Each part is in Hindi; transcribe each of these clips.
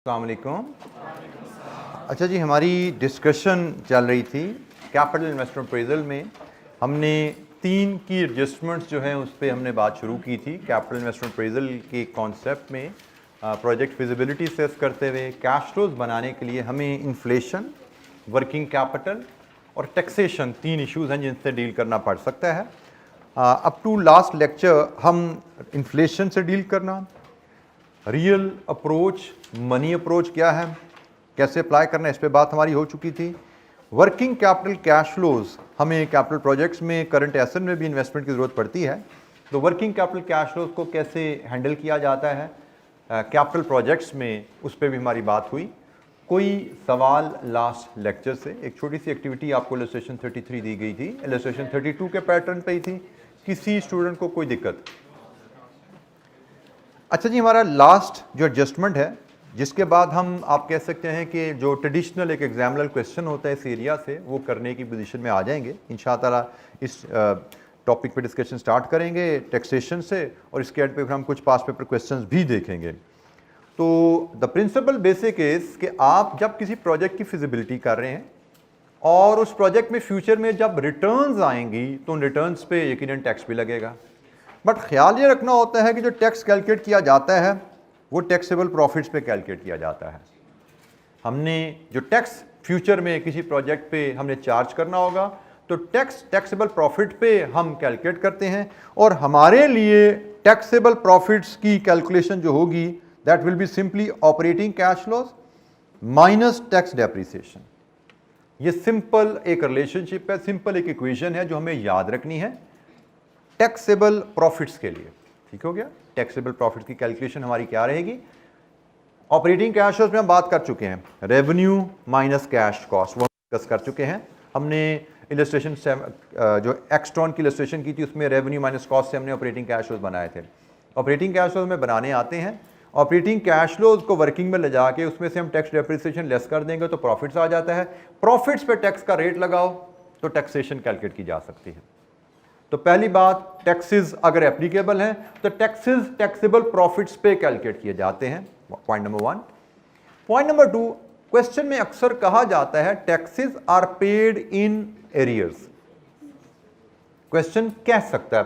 अस्सलाम वालेकुम। अच्छा जी, हमारी डिस्कशन चल रही थी कैपिटल इन्वेस्टमेंट अप्रेजल में। हमने 3 की एडजस्टमेंट्स जो हैं उस पर हमने बात शुरू की थी। कैपिटल इन्वेस्टमेंट अप्रेजल के कॉन्सेप्ट में प्रोजेक्ट फिजिबिलिटी सेस करते हुए कैश फ्लोज बनाने के लिए हमें इन्फ्लेशन, वर्किंग कैपिटल और टैक्सेशन 3 इश्यूज़ हैं जिनसे डील करना पड़ सकता है। अप टू लास्ट लेक्चर हम इन्फ्लेशन से डील करना, रियल अप्रोच, मनी अप्रोच क्या है, कैसे अप्लाई करना है, इस पे बात हमारी हो चुकी थी। वर्किंग कैपिटल कैश फ्लोज, हमें कैपिटल प्रोजेक्ट्स में, करंट एसेट में भी इन्वेस्टमेंट की ज़रूरत पड़ती है, तो वर्किंग कैपिटल कैश फ्लोज को कैसे हैंडल किया जाता है कैपिटल प्रोजेक्ट्स में, उस पर भी हमारी बात हुई। कोई सवाल लास्ट लेक्चर से? एक छोटी सी एक्टिविटी आपको इलस्ट्रेशन 33 दी गई थी, इलस्ट्रेशन 32 के पैटर्न पे ही थी। किसी स्टूडेंट को कोई दिक्कत? अच्छा जी, हमारा लास्ट जो एडजस्टमेंट है, जिसके बाद हम आप कह सकते हैं कि जो ट्रेडिशनल एक एग्जामिनर क्वेश्चन होता है इस एरिया से, वो करने की पोजीशन में आ जाएंगे इंशाअल्लाह। इस टॉपिक पे डिस्कशन स्टार्ट करेंगे टैक्सेशन से, और इसके एंड पे फिर हम कुछ पास पेपर क्वेश्चंस भी देखेंगे। तो द प्रिंसिपल बेसिक इज कि आप जब किसी प्रोजेक्ट की फिजिबिलिटी कर रहे हैं और उस प्रोजेक्ट में फ्यूचर में जब रिटर्न्स आएंगी तो उन रिटर्न्स पे यकीनन टैक्स भी लगेगा। बट ख्याल ये रखना होता है कि जो टैक्स कैलकुलेट किया जाता है वो टैक्सेबल प्रॉफिट्स पे कैलकुलेट किया जाता है। हमने जो टैक्स फ्यूचर में किसी प्रोजेक्ट पे हमने चार्ज करना होगा तो टैक्सेबल प्रॉफिट पे हम कैलकुलेट करते हैं, और हमारे लिए टैक्सेबल प्रॉफिट्स की कैलकुलेशन जो होगी that will be simply operating cash flows minus tax depreciation. ये सिंपल एक रिलेशनशिप है, सिंपल एक इक्वेशन है जो हमें याद रखनी है टैक्सेबल प्रॉफिट्स के लिए। ठीक हो गया? टैक्सेबल प्रॉफिट्स की कैलकुलेशन हमारी क्या रहेगी? ऑपरेटिंग कैश फ्लोज में हम बात कर चुके हैं, रेवेन्यू माइनस कैश कॉस्ट, वो डिस्कस कर चुके हैं हमने। इलस्ट्रेशन जो एक्सट्रॉन की इलस्ट्रेशन की थी उसमें रेवेन्यू माइनस कॉस्ट से हमने ऑपरेटिंग कैश फ्लोज बनाए थे। ऑपरेटिंग कैश फ्लोज में बनाने आते हैं, ऑपरेटिंग कैश फ्लोज को वर्किंग में ले जाके उसमें से हम टैक्स डेप्रिसिएशन लेस कर देंगे तो प्रॉफिट्स आ जाता है। प्रॉफिट्स पे टैक्स का रेट लगाओ तो टैक्सेशन कैलकुलेट की जा सकती है। तो पहली बात, टैक्सेस अगर एप्लीकेबल हैं तो टैक्सेस टैक्सेबल प्रॉफिट्स पे कैलकुलेट किए जाते हैं, point number 1। Point number 2, question में अक्सर कहा जाता है taxes are paid in arrears. Question कह सकता है,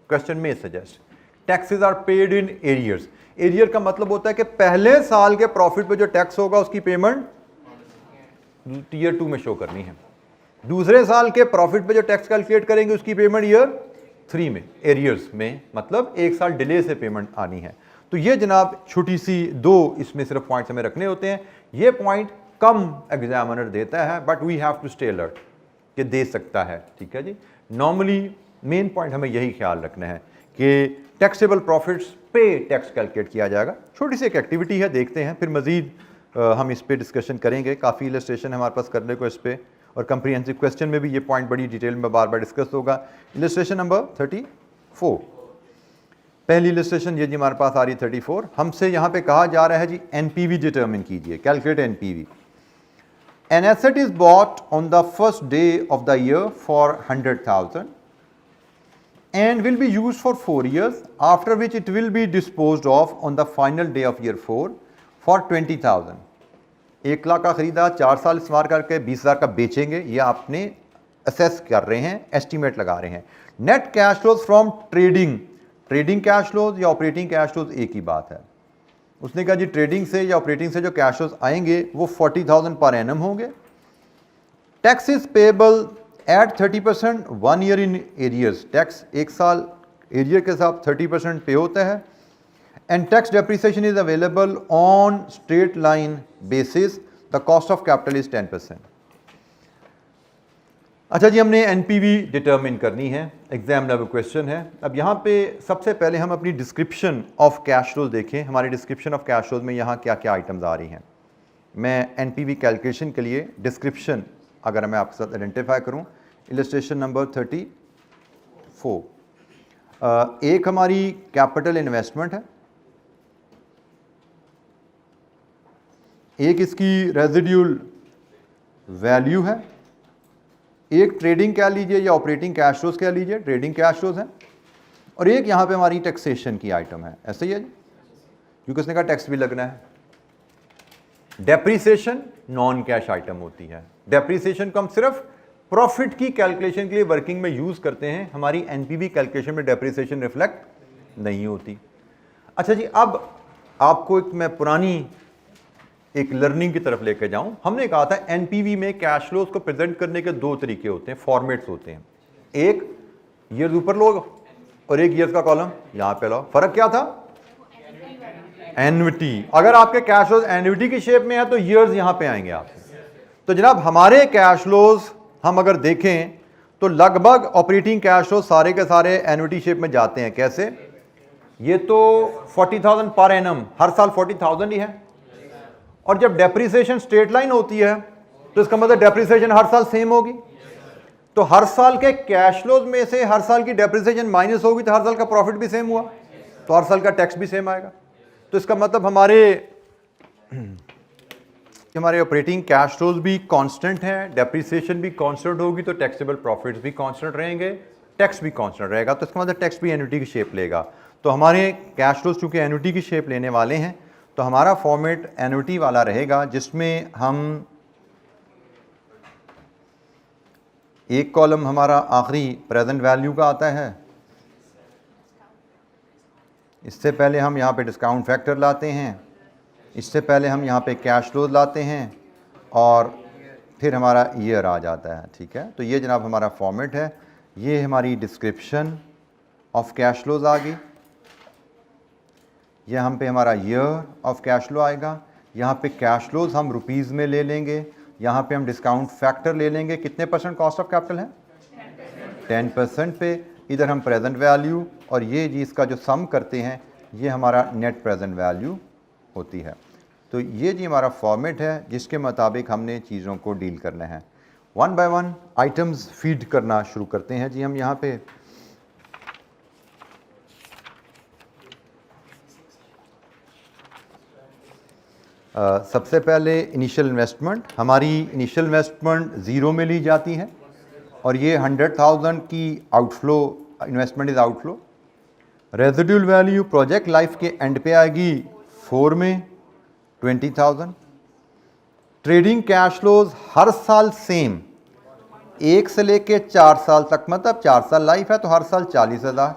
क्वेश्चन में suggest taxes are paid in arrears. Arrear का मतलब होता है कि पहले साल के प्रॉफिट पे जो टैक्स होगा उसकी पेमेंट ईयर 2 में शो करनी है, दूसरे साल के प्रॉफिट पे जो टैक्स कैलकुलेट करेंगे उसकी पेमेंट ईयर 3 में, एरियर्स में, मतलब 1 साल डिले से पेमेंट आनी है। तो ये जनाब छोटी सी 2 इसमें सिर्फ पॉइंट्स हमें रखने होते हैं। ये पॉइंट कम एग्जामिनर देता है but we have to stay alert कि दे सकता है। ठीक है जी, नॉर्मली मेन पॉइंट हमें यही ख्याल रखना है कि टैक्सेबल प्रॉफिट्स पे टैक्स कैलकुलेट किया जाएगा। छोटी सी एक एक्टिविटी है, देखते हैं, फिर मजीद हम इस पर डिस्कशन करेंगे। काफ़ी इलस्ट्रेशन हमारे पास करने को इस पर, और कंप्रीहेंसिव क्वेश्चन में भी ये पॉइंट बड़ी डिटेल में बार बार डिस्कस होगा। इलस्ट्रेशन नंबर 34, पहली इलस्ट्रेशन ये जी हमारे पास आ रही 34। हमसे यहाँ पे कहा जा रहा है जी एनपीवी डिटरमिन कीजिए, calculate NPV. An asset is bought on the first day of the year for 100,000 and will be used for 4 years, after which it will be disposed of on the final day of year 4 for 20,000। 1 lakh का खरीदा, 4 साल इस्तेमाल करके 20,000 का बेचेंगे, ये आपने असेस कर रहे हैं, एस्टीमेट लगा रहे हैं। Net cash flows from trading, trading cash flows या ऑपरेटिंग कैश फ्लोज एक ही बात है। उसने कहा जी ट्रेडिंग से या ऑपरेटिंग से जो कैश फ्लोज आएंगे वो 40,000 पर एनम होंगे। Tax is payable eight 30%, 1 year in arrears, tax 1 साल एरियर के साथ 30% पे होता है। And tax depreciation is available on straight line basis, the cost of capital is 10%। अच्छा जी, हमने एनपीवी डिटरमिन करनी है, एग्जाम लेवल क्वेश्चन है। अब यहाँ पे सबसे पहले हम अपनी डिस्क्रिप्शन ऑफ कैश फ्लोज देखें। हमारी डिस्क्रिप्शन ऑफ कैश फ्लोज में यहाँ क्या क्या आइटम्स आ रही हैं। मैं एनपीवी कैलकुलेशन के लिए डिस्क्रिप्शन अगर मैं आपके साथ आइडेंटिफाई करूँ, इलस्ट्रेशन नंबर 34, एक हमारी कैपिटल इन्वेस्टमेंट है, एक इसकी रेजिड्यूल वैल्यू है, एक ट्रेडिंग कह लीजिए या ऑपरेटिंग कैश फ्लोज कह लीजिए, ट्रेडिंग कैश फ्लोज है, और एक यहाँ पे हमारी टैक्सेशन की आइटम है। ऐसे ही है जी, क्योंकि उसने कहा टैक्स भी लगना है। डेप्रीसिएशन नॉन कैश आइटम होती है। डेप्रीसिएशन को हम सिर्फ प्रॉफिट की कैलकुलेशन के लिए वर्किंग में यूज करते हैं, हमारी एनपीवी कैलकुलेशन में डेप्रीसिएशन रिफ्लेक्ट नहीं होती। अच्छा जी, अब आपको एक मैं पुरानी एक लर्निंग की तरफ लेकर जाऊं। हमने कहा था एनपीवी में कैश फ्लोज को प्रेजेंट करने के दो तरीके होते हैं, फॉर्मेट्स होते हैं। एक ईयर्स ऊपर लो और एक ईयर्स का कॉलम यहां पे लो। फर्क क्या था? एन्युटी। अगर आपके कैश फ्लोज एन्युटी की शेप में है तो ईयर्स यहां पे आएंगे आपके। तो जनाब हमारे कैश फ्लोज हम अगर देखें तो लगभग ऑपरेटिंग कैश फ्लोज सारे के सारे एन्युटी शेप में जाते हैं। कैसे? ये तो 40,000 पर एनम, हर साल 40,000 ही है। और जब डेप्रीसिएशन स्ट्रेट लाइन होती है तो इसका मतलब डेप्रीसिएशन हर साल सेम होगी। तो हर साल के कैश फ्लोज में से हर साल की डेप्रीसिएशन माइनस होगी तो हर साल का प्रॉफिट भी सेम हुआ, तो हर साल का टैक्स भी सेम आएगा। तो इसका मतलब हमारे ऑपरेटिंग कैश फ्लोज भी कांस्टेंट हैं, डेप्रीसिएशन भी कांस्टेंट होगी तो टैक्सेबल प्रॉफिट्स भी कांस्टेंट रहेंगे, टैक्स भी कांस्टेंट रहेगा। तो इसका मतलब टैक्स भी एन्युटी की शेप लेगा। तो हमारे कैश फ्लोज चूंकि एन्युटी की शेप लेने वाले हैं तो हमारा फॉर्मेट एन्युटी वाला रहेगा, जिसमें हम एक कॉलम हमारा आखिरी प्रेजेंट वैल्यू का आता है। इससे पहले हम यहाँ पे डिस्काउंट फैक्टर लाते हैं, इससे पहले हम यहाँ पे कैश फ्लोज लाते हैं और फिर हमारा ईयर आ जाता है। ठीक है, तो ये जनाब हमारा फॉर्मेट है। ये हमारी डिस्क्रिप्शन ऑफ कैश फ्लोज आ गई। ये हम पे हमारा ईयर ऑफ कैश फ्लो आएगा। यहाँ पे कैश फ्लोज हम रुपीज़ में ले लेंगे, यहाँ पे हम डिस्काउंट फैक्टर ले लेंगे। कितने % कॉस्ट ऑफ कैपिटल है? 10% पे। इधर हम प्रेजेंट वैल्यू और ये जी इसका जो सम करते हैं ये हमारा नेट प्रेजेंट वैल्यू होती है। तो ये जी हमारा फॉर्मेट है जिसके मुताबिक हमने चीज़ों को डील करना है। One by one items feed करना शुरू करते हैं जी हम यहाँ पे। सबसे पहले इनिशियल इन्वेस्टमेंट, हमारी इनिशियल इन्वेस्टमेंट ज़ीरो में ली जाती है और ये 100,000 की outflow, investment is outflow. Residual value project life के एंड पे आएगी 4 में 20,000। ट्रेडिंग कैश फ्लोज हर साल सेम, 1 से लेके 4 साल तक, मतलब 4 साल लाइफ है तो हर साल 40,000।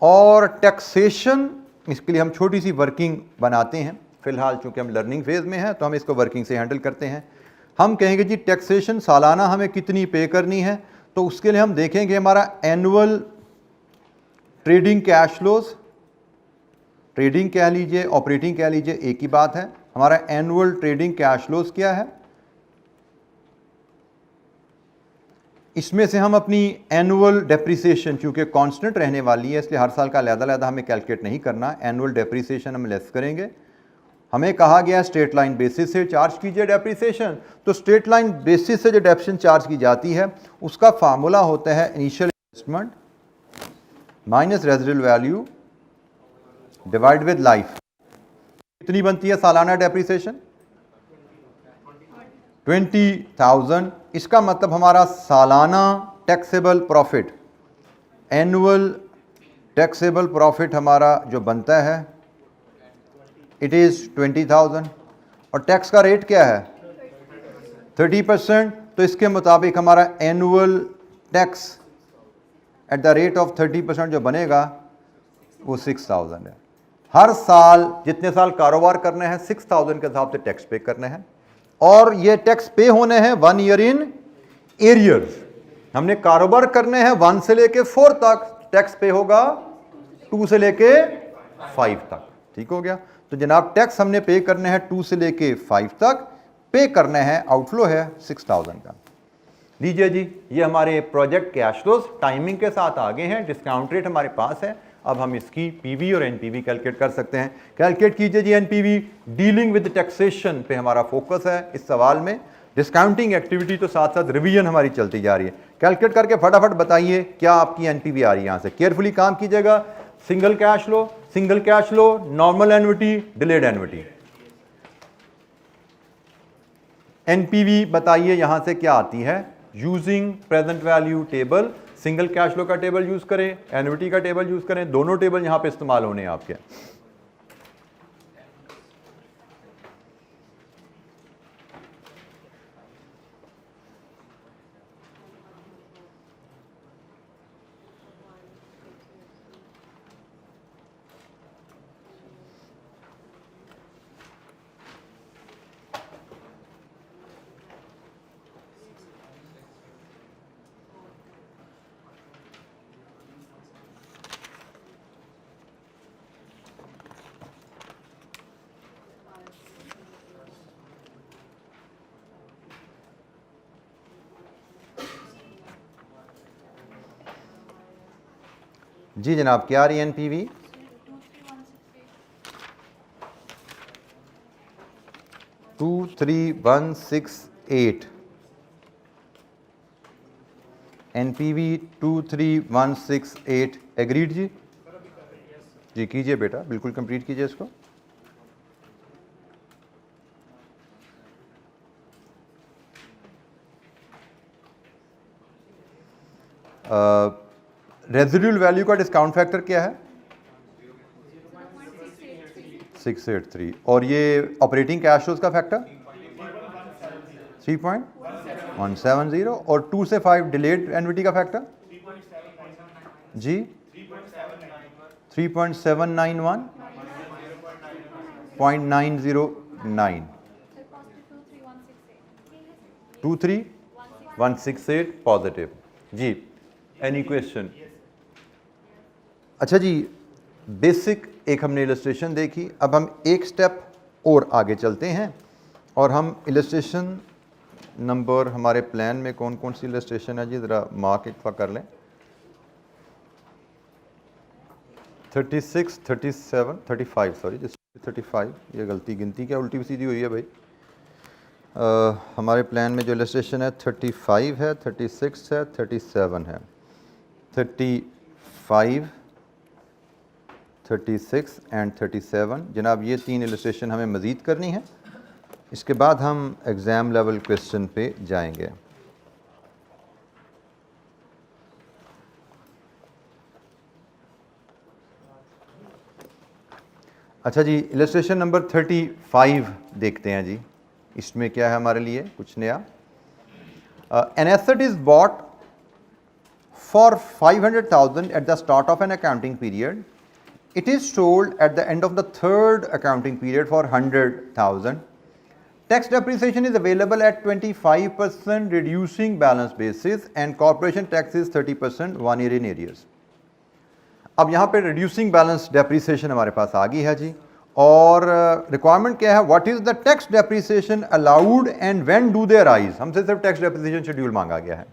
और टैक्सेशन, इसके लिए हम छोटी सी वर्किंग बनाते हैं। फिलहाल चूंकि हम लर्निंग फेज में हैं तो हम इसको वर्किंग से हैंडल करते हैं। हम कहेंगे जी टैक्सेशन सालाना हमें कितनी पे करनी है, तो उसके लिए हम देखेंगे हमारा annual trading cash flows, trading कह लीजिए ऑपरेटिंग कह लीजिए एक ही बात है। हमारा एनुअल ट्रेडिंग कैश फ्लोज क्या है, इसमें से हम अपनी एनुअल डेप्रीसिएशन चूंकि कांस्टेंट रहने वाली है इसलिए हर साल का अलग-अलग हमें कैलकुलेट नहीं करना। एनुअल डेप्रीसिएशन हम लेस करेंगे। हमें कहा गया स्ट्रेट लाइन बेसिस से चार्ज कीजिए डेप्रीसिएशन, तो स्ट्रेट लाइन बेसिस से जो डेप्रीसिएशन चार्ज की जाती है उसका फार्मूला होता है initial investment minus residual value divide with life. कितनी बनती है सालाना डेप्रीसिएशन? 20,000। इसका मतलब हमारा सालाना taxable profit, annual taxable profit हमारा जो बनता है इट इज़ 20,000। और टैक्स का रेट क्या है? 30%। तो इसके मुताबिक हमारा annual tax at the rate of 30% जो बनेगा वो 6,000 है। हर साल जितने साल कारोबार करने हैं 6,000 के हिसाब से टैक्स पे करने हैं और ये टैक्स पे होने हैं 1 ईयर इन एरियर्स। हमने कारोबार करने हैं 1 से लेके 4 तक, टैक्स पे होगा 2 से लेके 5 तक। ठीक हो गया। तो जनाब टैक्स हमने पे करने हैं 2 से लेके 5 तक, पे करने हैं, आउटफ्लो है 6,000 का। लीजिए जी ये हमारे प्रोजेक्ट कैश फ्लोज टाइमिंग के साथ आगे हैं, डिस्काउंट रेट हमारे पास है। अब हम इसकी पीवी और एनपीवी कैलकुलेट कर सकते हैं। कैलकुलेट कीजिए जी एनपीवी। डीलिंग विद टैक्सेशन पे हमारा फोकस है इस सवाल में। डिस्काउंटिंग एक्टिविटी तो साथ साथ रिवीजन हमारी चलती जा रही है। कैलकुलेट करके फटाफट बताइए क्या आपकी एनपीवी आ रही है। यहाँ से केयरफुली काम कीजिएगा। Single cash flow, single cash flow, normal annuity, delayed annuity. NPV बताइए यहां से क्या आती है। Using present value table, single cash flow का टेबल यूज करें, एन्युटी का टेबल यूज करें, दोनों टेबल यहां पे इस्तेमाल होने हैं आपके। जी जनाब, क्या आ रही है एनपीवी? 23168 एनपीवी 23168 एग्रीड जी? जी कीजिए बेटा, बिल्कुल कंप्लीट कीजिए इसको। रेजिडुअल वैल्यू का डिस्काउंट फैक्टर क्या है? 683। और ये ऑपरेटिंग कैश फ्लोज का फैक्टर 3.170 और 2 से 5 डिलेड एन्युटी का फैक्टर जी 3.791.909 23168 पॉजिटिव जी। Any question? अच्छा जी, बेसिक एक हमने इलस्ट्रेशन देखी, अब हम एक स्टेप और आगे चलते हैं और हम इलस्ट्रेशन नंबर, हमारे प्लान में कौन कौन सी इलस्ट्रेशन है जी, ज़रा मार्क एक कर लें। 36, 37, 35 सॉरी 35, ये गलती गिनती क्या उल्टी सीधी हुई है भाई। हमारे प्लान में जो इलस्ट्रेशन है 35 है, 36 है, 37 है। 35, 36 एंड 37 जनाब, ये तीन इलस्ट्रेशन हमें मज़ीद करनी है। इसके बाद हम एग्ज़ाम लेवल क्वेश्चन पे जाएंगे। अच्छा जी, इलस्ट्रेशन नंबर 35 देखते हैं जी, इसमें क्या है हमारे लिए कुछ नया। An asset is bought for 500,000 at the start of an accounting period. It is sold at the end of the third accounting period for 100,000. Tax depreciation is available at 25% reducing balance basis and corporation tax is 30% 1 year in arrears. अब यहाँ पे reducing balance depreciation हमारे पास आ गई है जी, और रिक्वायरमेंट क्या है, what is the tax depreciation allowed and when do they arise. हमसे सिर्फ tax depreciation शेड्यूल मांगा गया है,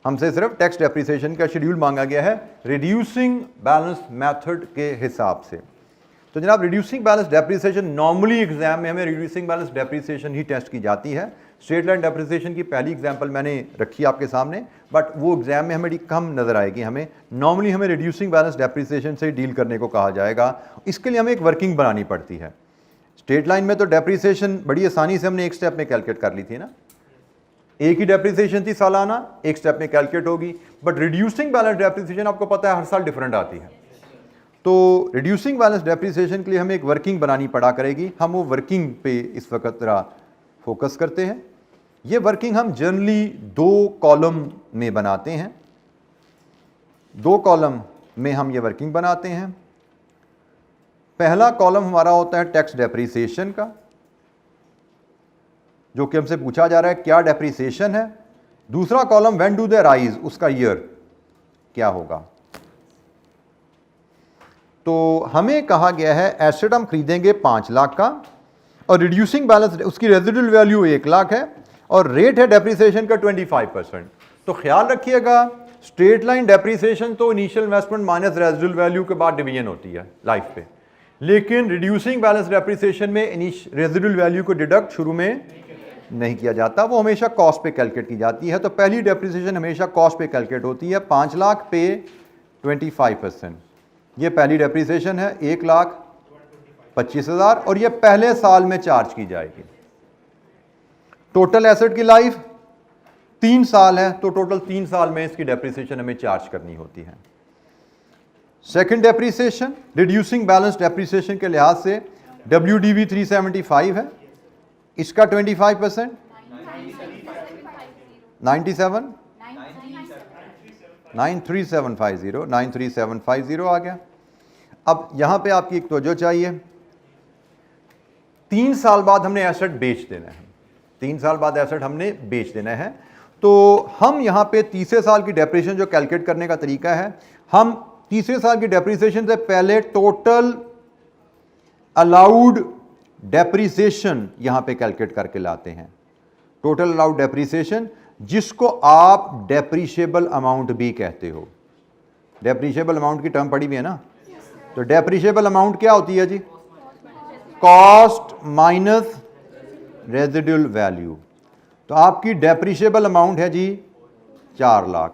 हमसे सिर्फ टैक्स डेप्रिसिएशन का शेड्यूल मांगा गया है रिड्यूसिंग बैलेंस मेथड के हिसाब से। तो जनाब, reducing balance depreciation normally exam में हमें रिड्यूसिंग बैलेंस डेप्रिसिएशन ही टेस्ट की जाती है। स्ट्रेट लाइन डेप्रिसिएशन की पहली एग्जांपल मैंने रखी आपके सामने, बट वो एग्जाम में हमें कम नजर आएगी। हमें नॉर्मली हमें रिड्यूसिंग बैलेंस डेप्रिसिएशन से डील करने को कहा जाएगा। इसके लिए हमें एक वर्किंग बनानी पड़ती है। स्ट्रेट लाइन में तो डेप्रिसिएशन बड़ी आसानी से हमने एक स्टेप में कैलकुलेट कर ली थी ना, एक ही डेप्रिसिएशन थी सालाना, एक स्टेप में कैलकुलेट होगी। बट रिड्यूसिंग बैलेंस डेप्रिसिएशन आपको पता है हर साल डिफरेंट आती है। तो रिड्यूसिंग बैलेंस डेप्रिसिएशन के लिए हमें एक वर्किंग बनानी पड़ा करेगी। हम वो वर्किंग पे इस वक्त जरा फोकस करते हैं। ये वर्किंग हम जनरली 2 कॉलम में बनाते हैं। 2 कॉलम में हम ये वर्किंग बनाते हैं। पहला कॉलम हमारा होता है टैक्स डेप्रिसिएशन का, जो कि हमसे पूछा जा रहा है क्या डेप्रिसिएशन है। दूसरा column when do they rise, उसका ईयर क्या होगा। तो हमें कहा गया है एसेट हम खरीदेंगे 5 लाख का और रिड्यूसिंग बैलेंस उसकी रेजिडुअल वैल्यू 1 लाख है और रेट है डेप्रिसिएशन का 25%। तो ख्याल रखिएगा, स्ट्रेट लाइन डेप्रिसिएशन तो initial investment minus residual value के बाद डिवीजन होती है लाइफ पे, लेकिन रिड्यूसिंग बैलेंस डेप्रिसिएशन में रेजिडुअल वैल्यू को डिडक्ट शुरू में नहीं किया जाता, वो हमेशा कॉस्ट पे कैलकुलेट की जाती है। तो पहली डेप्रिसिएशन हमेशा कॉस्ट पे कैलकुलेट होती है। 5 लाख पे 25%, ये पहली डेप्रिसिएशन है 1,25,000 और ये पहले साल में चार्ज की जाएगी। टोटल एसेट की लाइफ 3 साल है, तो टोटल 3 साल में इसकी डेप्रिसिएशन हमें चार्ज करनी होती है। Second depreciation reducing balance depreciation के लिहाज से WDV 375 है, इसका 25% 93750 आ गया। अब यहां पे आपकी एक तवज्जो चाहिए, 3 साल बाद हमने एसेट बेच देना है। 3 साल बाद एसेट हमने बेच देना है, तो हम यहां पे तीसरे साल की डेप्रिसिएशन जो कैलकुलेट करने का तरीका है, हम तीसरे साल की डेप्रिसिएशन से पहले टोटल अलाउड डेप्रिसिएशन यहां पे कैलकुलेट करके लाते हैं। टोटल अलाउड डेप्रिसिएशन, जिसको आप डेप्रिशिएबल अमाउंट भी कहते हो, डेप्रिशिएबल अमाउंट की टर्म पड़ी हुई है ना। तो डेप्रिशिएबल अमाउंट क्या होती है जी? Cost minus residual value. तो आपकी डेप्रिशिएबल अमाउंट है जी 4 लाख।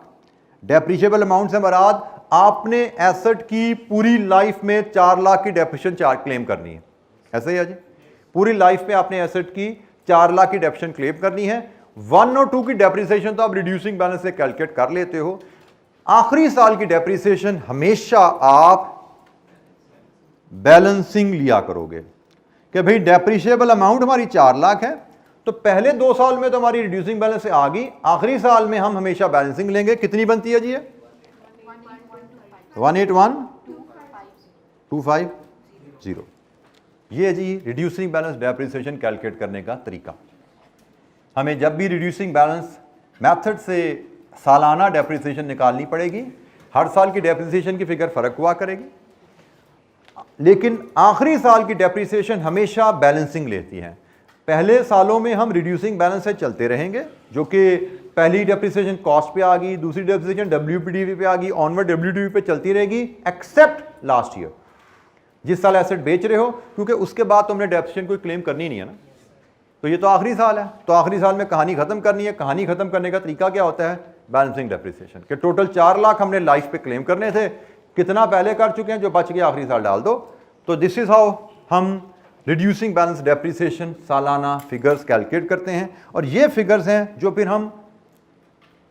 डेप्रिशिएबल अमाउंट से मुराद आपने एसेट की पूरी लाइफ में 4 लाख की डेप्रिसिएशन चार्ज क्लेम करनी है, ऐसा ही है जी। पूरी लाइफ में आपने एसेट की 4 लाख की डेप्रिसिएशन क्लेम करनी है। 1 और 2 की डेप्रिसिएशन तो आप रिड्यूसिंग बैलेंस से कैलकुलेट कर लेते हो। आखिरी साल की डेप्रिसिएशन हमेशा आप बैलेंसिंग लिया करोगे कि भाई डेप्रिशिएबल अमाउंट हमारी 4 लाख है, तो पहले 2 साल में तो हमारी रिड्यूसिंग बैलेंस से आ गई, आखिरी साल में हम हमेशा बैलेंसिंग लेंगे। कितनी बनती है जी? 181,250। ये है जी रिड्यूसिंग बैलेंस डेप्रिसिएशन कैलकुलेट करने का तरीका। हमें जब भी रिड्यूसिंग बैलेंस मेथड से सालाना डेप्रिसिएशन निकालनी पड़ेगी, हर साल की डेप्रिसिएशन की फिगर फर्क हुआ करेगी, लेकिन आखिरी साल की डेप्रिसिएशन हमेशा बैलेंसिंग लेती है। पहले सालों में हम रिड्यूसिंग बैलेंस से चलते रहेंगे, जो कि पहली डेप्रिसिएशन कॉस्ट पे आ गई, दूसरी डेप्रिसिएशन WPDV पे आ गई, ऑनवर्ड WDV पे चलती रहेगी, एक्सेप्ट लास्ट ईयर जिस साल एसेट बेच रहे हो, क्योंकि उसके बाद तो हमने डेप्रिसिएशन कोई क्लेम करनी नहीं है ना। तो ये तो आखिरी साल है, तो आखिरी साल में कहानी खत्म करनी है। कहानी खत्म करने का तरीका क्या होता है? बैलेंसिंग डेप्रिसिएशन के टोटल 4 लाख हमने लाइफ पे क्लेम करने थे, कितना पहले कर चुके हैं, जो बच गया आखिरी साल डाल दो। तो दिस इज हाउ हम रिड्यूसिंग बैलेंस डेप्रिसिएशन सालाना फिगर्स कैलकुलेट करते हैं, और ये फिगर्स हैं जो फिर हम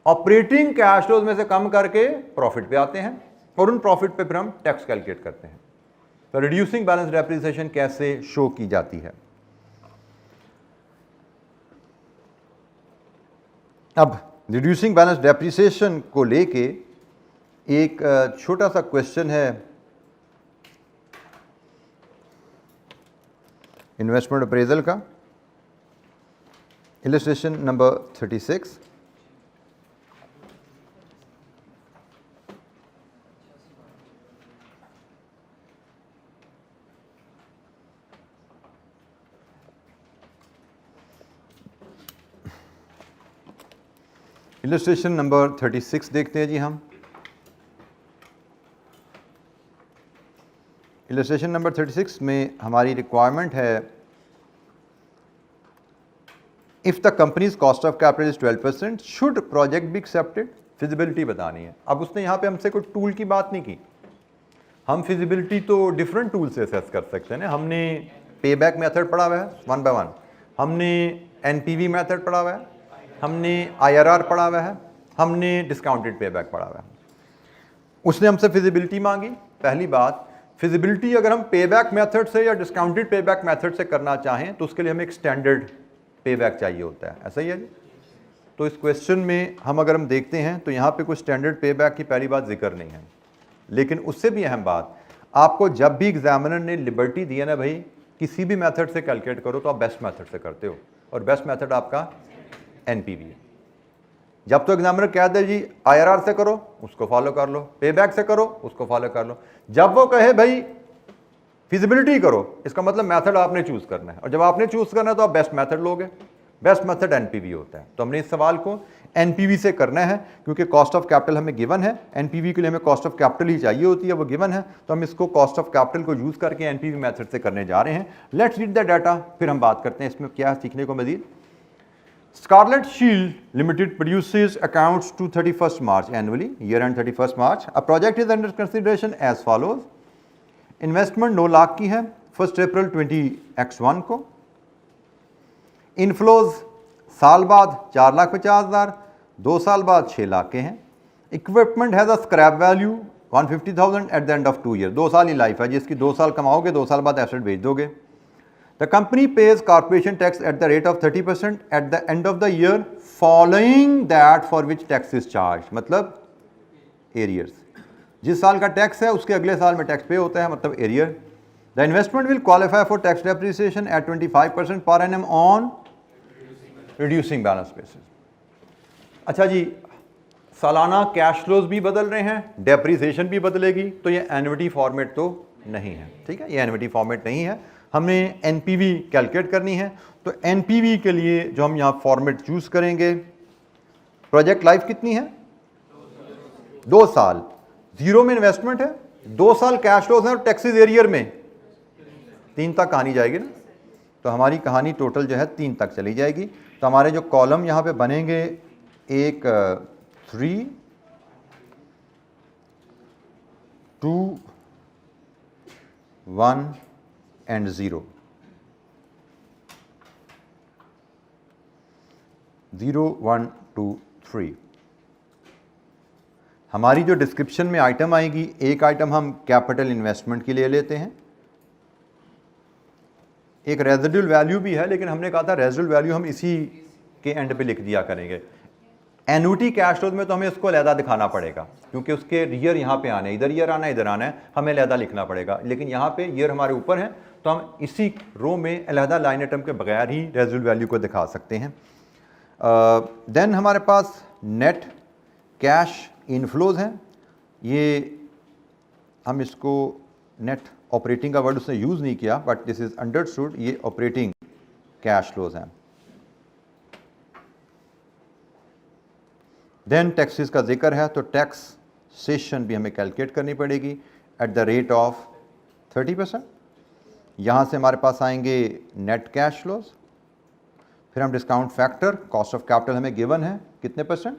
ऑपरेटिंग कैश फ्लोज में से कम करके प्रॉफिट पे आते हैं, और उन प्रॉफिट पे फिर हम टैक्स कैलकुलेट करते हैं। तो रिड्यूसिंग बैलेंस डेप्रिसिएशन कैसे शो की जाती है? अब रिड्यूसिंग बैलेंस डेप्रिसिएशन को लेके एक छोटा सा क्वेश्चन है इन्वेस्टमेंट अप्रेजल का। Illustration number 36। इलस्ट्रेशन नंबर 36 देखते हैं जी हम। इलस्ट्रेशन नंबर 36 में हमारी रिक्वायरमेंट है, if the companies cost of capital is 12%, should project be accepted. Feasibility बतानी है। अब उसने यहाँ पे हमसे कोई टूल की बात नहीं की। हम फिजिबिलिटी तो डिफरेंट टूल से असेस कर सकते हैं ना। हमने पे बैक मेथड पढ़ा हुआ है 1 by 1, हमने NPV मेथड पढ़ा हुआ है, हमने IRR पढ़ा हुआ है, हमने डिस्काउंटेड पे बैक पढ़ा हुआ है। उसने हमसे फिजिबिलिटी मांगी। पहली बात, फिजिबिलिटी अगर हम पे बैक मेथड से या डिस्काउंटेड पे बैक मेथड से करना चाहें तो उसके लिए हमें एक स्टैंडर्ड पे बैक चाहिए होता है, ऐसा ही है जी। तो इस क्वेश्चन में अगर हम देखते हैं तो यहाँ पे कोई स्टैंडर्ड पे बैक की पहली बात जिक्र नहीं है, लेकिन उससे भी अहम बात, आपको जब भी एग्जामिनर ने लिबर्टी दी है ना भाई किसी भी मेथड से कैलकुलेट करो, तो आप बेस्ट मेथड से करते हो, और बेस्ट मेथड आपका NPV है। जब तो एग्जामिनर कह दे जी IRR से करो, उसको फॉलो कर लो, पे बैक से करो, उसको फॉलो कर लो। जब वो कहे भाई फिजिबिलिटी करो, इसका मतलब मेथड आपने चूज करना है, और जब आपने चूज करना है तो आप बेस्ट मेथड लोगे। बेस्ट मेथड NPV होता है। तो हमने इस सवाल को NPV से करना है, क्योंकि कॉस्ट ऑफ कैपिटल हमें गिवन है। NPV के लिए हमें कॉस्ट ऑफ कैपिटल ही चाहिए होती है, वो गिवन है, तो हम इसको कॉस्ट ऑफ कैपिटल को यूज करके NPV मेथड से करने जा रहे हैं। लेट्स रीड द डाटा, फिर हम बात करते हैं इसमें क्या सीखने को मजीद। Scarlet Shield Limited produces accounts to 31st March annually, year end 31st March. A project is under consideration as follows. Investment 9 lakh की है 1 अप्रैल 20X1 को। इनफ्लोज साल बाद 4,50,000, 2 साल बाद 6 लाख के हैं। Equipment has a scrap value 150,000 at the end of 2 year. 2 साल ही लाइफ है, जिसकी 2 साल कमाओगे 2 साल बाद एसेट बेच दोगे। The company pays corporation tax at the rate of 30% at the end of the year following that for which tax is charged, मतलब arrears। जिस साल का टैक्स है उसके अगले साल में टैक्स पे होता है, मतलब arrear. The investment will qualify for tax depreciation at 25% per annum on reducing balance basis। अच्छा जी, सालाना कैश फ्लोज भी बदल रहे हैं, डेप्रिसिएशन भी बदलेगी, तो ये एन्युटी फॉर्मेट तो नहीं है, ठीक है, ये एन्युटी फॉर्मेट नहीं है। हमें NPV कैलकुलेट करनी है, तो NPV के लिए जो हम यहाँ फॉर्मेट चूज करेंगे, प्रोजेक्ट लाइफ कितनी है? 2 साल। जीरो में इन्वेस्टमेंट है, 2 साल कैश फ्लोज है और टैक्सेस एरियर में 3 तक कहानी जाएगी ना, तो हमारी कहानी टोटल जो है 3 तक चली जाएगी। तो हमारे जो कॉलम यहाँ पे बनेंगे, एक 3, 2, 1 एंड 0, 0, 1, 2, 3। हमारी जो डिस्क्रिप्शन में आइटम आएगी, एक आइटम हम कैपिटल इन्वेस्टमेंट के लिए लेते हैं, एक रेजिडुअल वैल्यू भी है, लेकिन हमने कहा था रेजिडुअल वैल्यू हम इसी के एंड पे लिख दिया करेंगे। एन्युटी कैश फ्लोज में तो हमें उसको अलहदा दिखाना पड़ेगा, क्योंकि उसके ईयर यहाँ पे आने, इधर ईयर आना, इधर आना है, हमें अलहदा लिखना पड़ेगा। लेकिन यहाँ पे ईयर हमारे ऊपर है, तो हम इसी रो में अलहदा लाइन आइटम के बगैर ही रेजिडुअल वैल्यू को दिखा सकते हैं। देन हमारे पास नेट कैश इनफ्लोज हैं, ये हम इसको नेट ऑपरेटिंग का वर्ड उसने यूज़ नहीं किया, बट दिस इज अंडरस्टूड, ये ऑपरेटिंग कैश फ्लोज हैं। देन टैक्सेस का जिक्र है, तो टैक्सेशन भी हमें कैलकुलेट करनी पड़ेगी एट द रेट ऑफ 30%। यहाँ से हमारे पास आएंगे नेट कैश फ्लोज, फिर हम discount factor, cost of capital हमें गिवन है कितने %?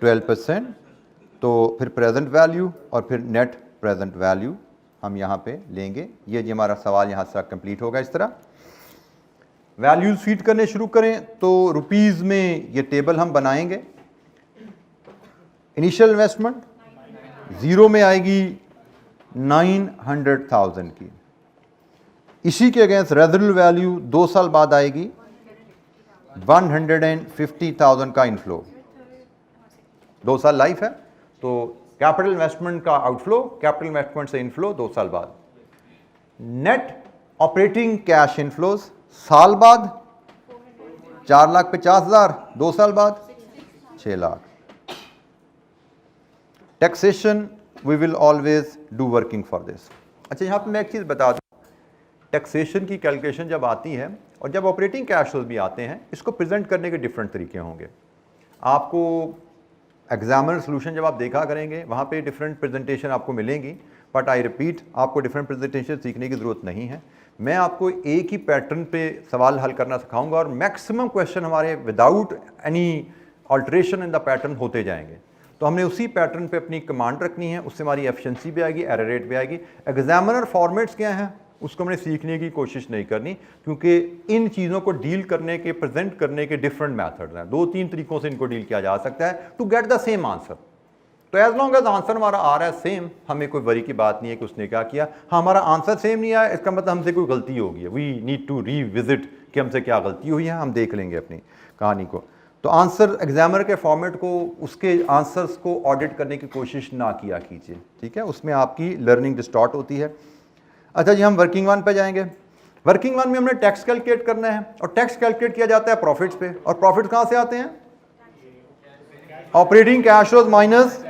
12%। तो फिर प्रेजेंट वैल्यू और फिर नेट प्रेजेंट वैल्यू हम यहाँ पे लेंगे। ये जी हमारा सवाल यहाँ से कंप्लीट होगा। इस तरह वैल्यूज फीड करने शुरू करें तो रुपीस में ये टेबल हम बनाएंगे। इनिशियल इन्वेस्टमेंट 0 में आएगी 900,000 की, इसी के अगेंस्ट रेजिडुअल वैल्यू 2 साल बाद आएगी 150,000 का इनफ्लो। 2 साल लाइफ है, तो कैपिटल इन्वेस्टमेंट का आउटफ्लो, कैपिटल इन्वेस्टमेंट से इनफ्लो 2 साल बाद। नेट ऑपरेटिंग कैश इनफ्लोज साल बाद 4,50,000, 2 साल बाद 6 lakh. Taxation we will always do working for this. अच्छा, यहाँ पर मैं एक चीज़ बता दूँ, टैक्सेशन की कैलकुलेशन जब आती है और जब ऑपरेटिंग कैश फ्लोज भी आते हैं, इसको प्रेजेंट करने के डिफरेंट तरीके होंगे। आपको एग्जामिनर सोल्यूशन जब आप देखा करेंगे, वहाँ पे डिफरेंट प्रेजेंटेशन आपको मिलेंगी, बट आई रिपीट, आपको डिफरेंट प्रेजेंटेशन सीखने की ज़रूरत नहीं है। मैं आपको एक ही पैटर्न पे सवाल हल करना सिखाऊंगा और मैक्सिमम क्वेश्चन हमारे without any alteration in the pattern होते जाएंगे। तो हमने उसी पैटर्न पे अपनी कमांड रखनी है, उससे हमारी एफिशिएंसी भी आएगी, एरर रेट भी आएगी। एग्जामिनर फॉर्मेट्स क्या हैं उसको हमने सीखने की कोशिश नहीं करनी, क्योंकि इन चीज़ों को डील करने के, प्रेजेंट करने के डिफरेंट मेथड्स हैं। 2-3 तरीकों से इनको डील किया जा सकता है to get the same answer. तो एज लॉन्ग एज आंसर हमारा आ रहा है सेम, हमें कोई वरी की बात नहीं है कि उसने क्या किया। हाँ, हमारा आंसर सेम नहीं आया, इसका मतलब हमसे कोई गलती होगी है। वी नीड टू रीविजिट कि हमसे क्या गलती हुई है, हम देख लेंगे अपनी कहानी को। तो आंसर एग्जामिनर के फॉर्मेट को, उसके आंसर्स को ऑडिट करने की कोशिश ना किया कीजिए, ठीक है, उसमें आपकी लर्निंग डिस्टॉर्ट होती है। अच्छा जी, हम वर्किंग 1 पे जाएंगे। वर्किंग 1 में हमने टैक्स कैलकुलेट करना है, और टैक्स कैलकुलेट किया जाता है प्रॉफिट्स पे, और प्रॉफिट कहाँ से आते हैं? Operating cash flows minus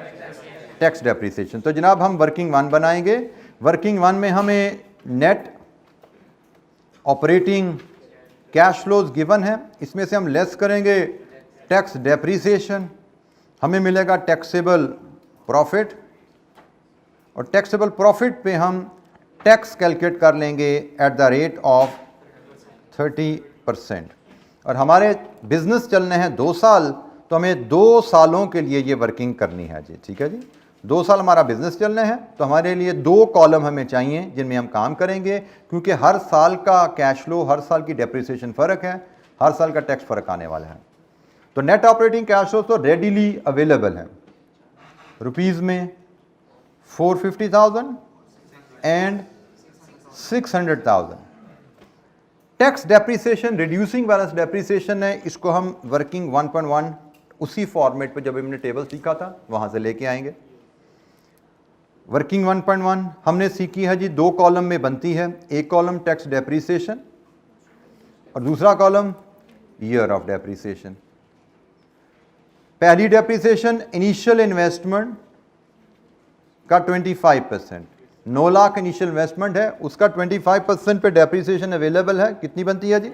tax depreciation. तो जनाब हम वर्किंग 1 बनाएंगे। वर्किंग 1 में हमें net operating cash flows given है, इसमें से हम लेस करेंगे टैक्स डेप्रिसिएशन, हमें मिलेगा टैक्सेबल प्रॉफिट, और टैक्सेबल प्रॉफिट पे हम टैक्स कैलकुलेट कर लेंगे एट द रेट ऑफ 30%। और हमारे बिजनेस चलने हैं 2 साल, तो हमें 2 सालों के लिए ये वर्किंग करनी है जी, ठीक है जी। 2 साल हमारा बिजनेस चलने हैं, तो हमारे लिए 2 कॉलम हमें चाहिए जिनमें हम काम करेंगे, क्योंकि हर साल का कैश फ्लो, हर साल की डेप्रिसिएशन फ़र्क है, हर साल का टैक्स फ़र्क आने वाला है। तो नेट ऑपरेटिंग कैश फ्लो तो रेडीली अवेलेबल है, रुपीज़ में 450,000 and 600,000। Tax depreciation reducing balance depreciation है, इसको हम वर्किंग 1.1 उसी फॉर्मेट पे जब हमने टेबल सीखा था वहाँ से लेके आएंगे। वर्किंग 1.1 हमने सीखी है जी, 2 कॉलम में बनती है। एक कॉलम टैक्स डेप्रिसिएशन और दूसरा कॉलम ईयर ऑफ डेप्रिसिएशन। पहली डेप्रिसिएशन इनिशियल इन्वेस्टमेंट का 25%, 9 लाख इनिशियल इन्वेस्टमेंट है, उसका 25% पे डेप्रिसिएशन अवेलेबल है। कितनी बनती है जी?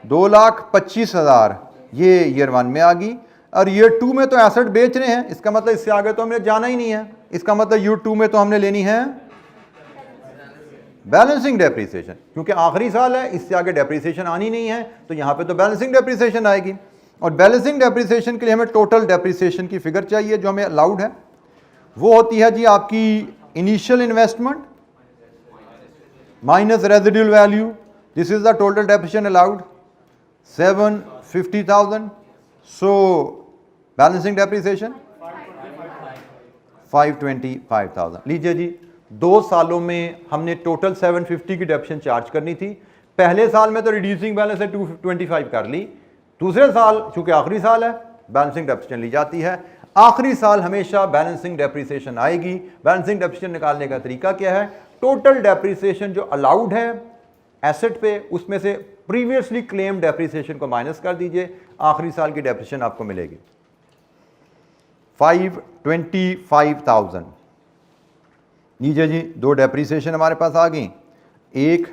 2,25,000। ये ईयर 1 में आ गई। और ईयर 2 में तो एसेट बेच रहे हैं, इसका मतलब इससे आगे तो हमने जाना ही नहीं है। इसका मतलब ईयर 2 में तो हमने लेनी है बैलेंसिंग डेप्रिसिएशन, क्योंकि आखिरी साल है, इससे आगे डेप्रिसिएशन आनी नहीं है, तो यहां पे तो बैलेंसिंग डेप्रिसिएशन आएगी। और बैलेंसिंग डेप्रिसिएशन के लिए हमें टोटल डेप्रिसिएशन की फिगर चाहिए जो हमें अलाउड है। वो होती है जी आपकी initial investment minus residual value, this is the total depreciation allowed 750,000। So balancing depreciation 525,000। लीजिए जी, 2 सालों में हमने टोटल 750 की डेप्रिसिएशन चार्ज करनी थी। पहले साल में तो रिड्यूसिंग बैलेंस है 225 कर ली, दूसरे साल चूंकि आखिरी साल है बैलेंसिंग डेप्रिसिएशन ली जाती है। आखिरी साल हमेशा बैलेंसिंग डेप्रिसिएशन आएगी। बैलेंसिंग डेप्रिसिएशन निकालने का तरीका क्या है? टोटल डेप्रिसिएशन जो अलाउड है एसेट पे, उसमें से प्रीवियसली क्लेम डेप्रिसिएशन को माइनस कर दीजिए, आखिरी साल की डेप्रिसिएशन आपको मिलेगी 525,000। लीजिए जी, 2 डेप्रिसिएशन हमारे पास आ गई, एक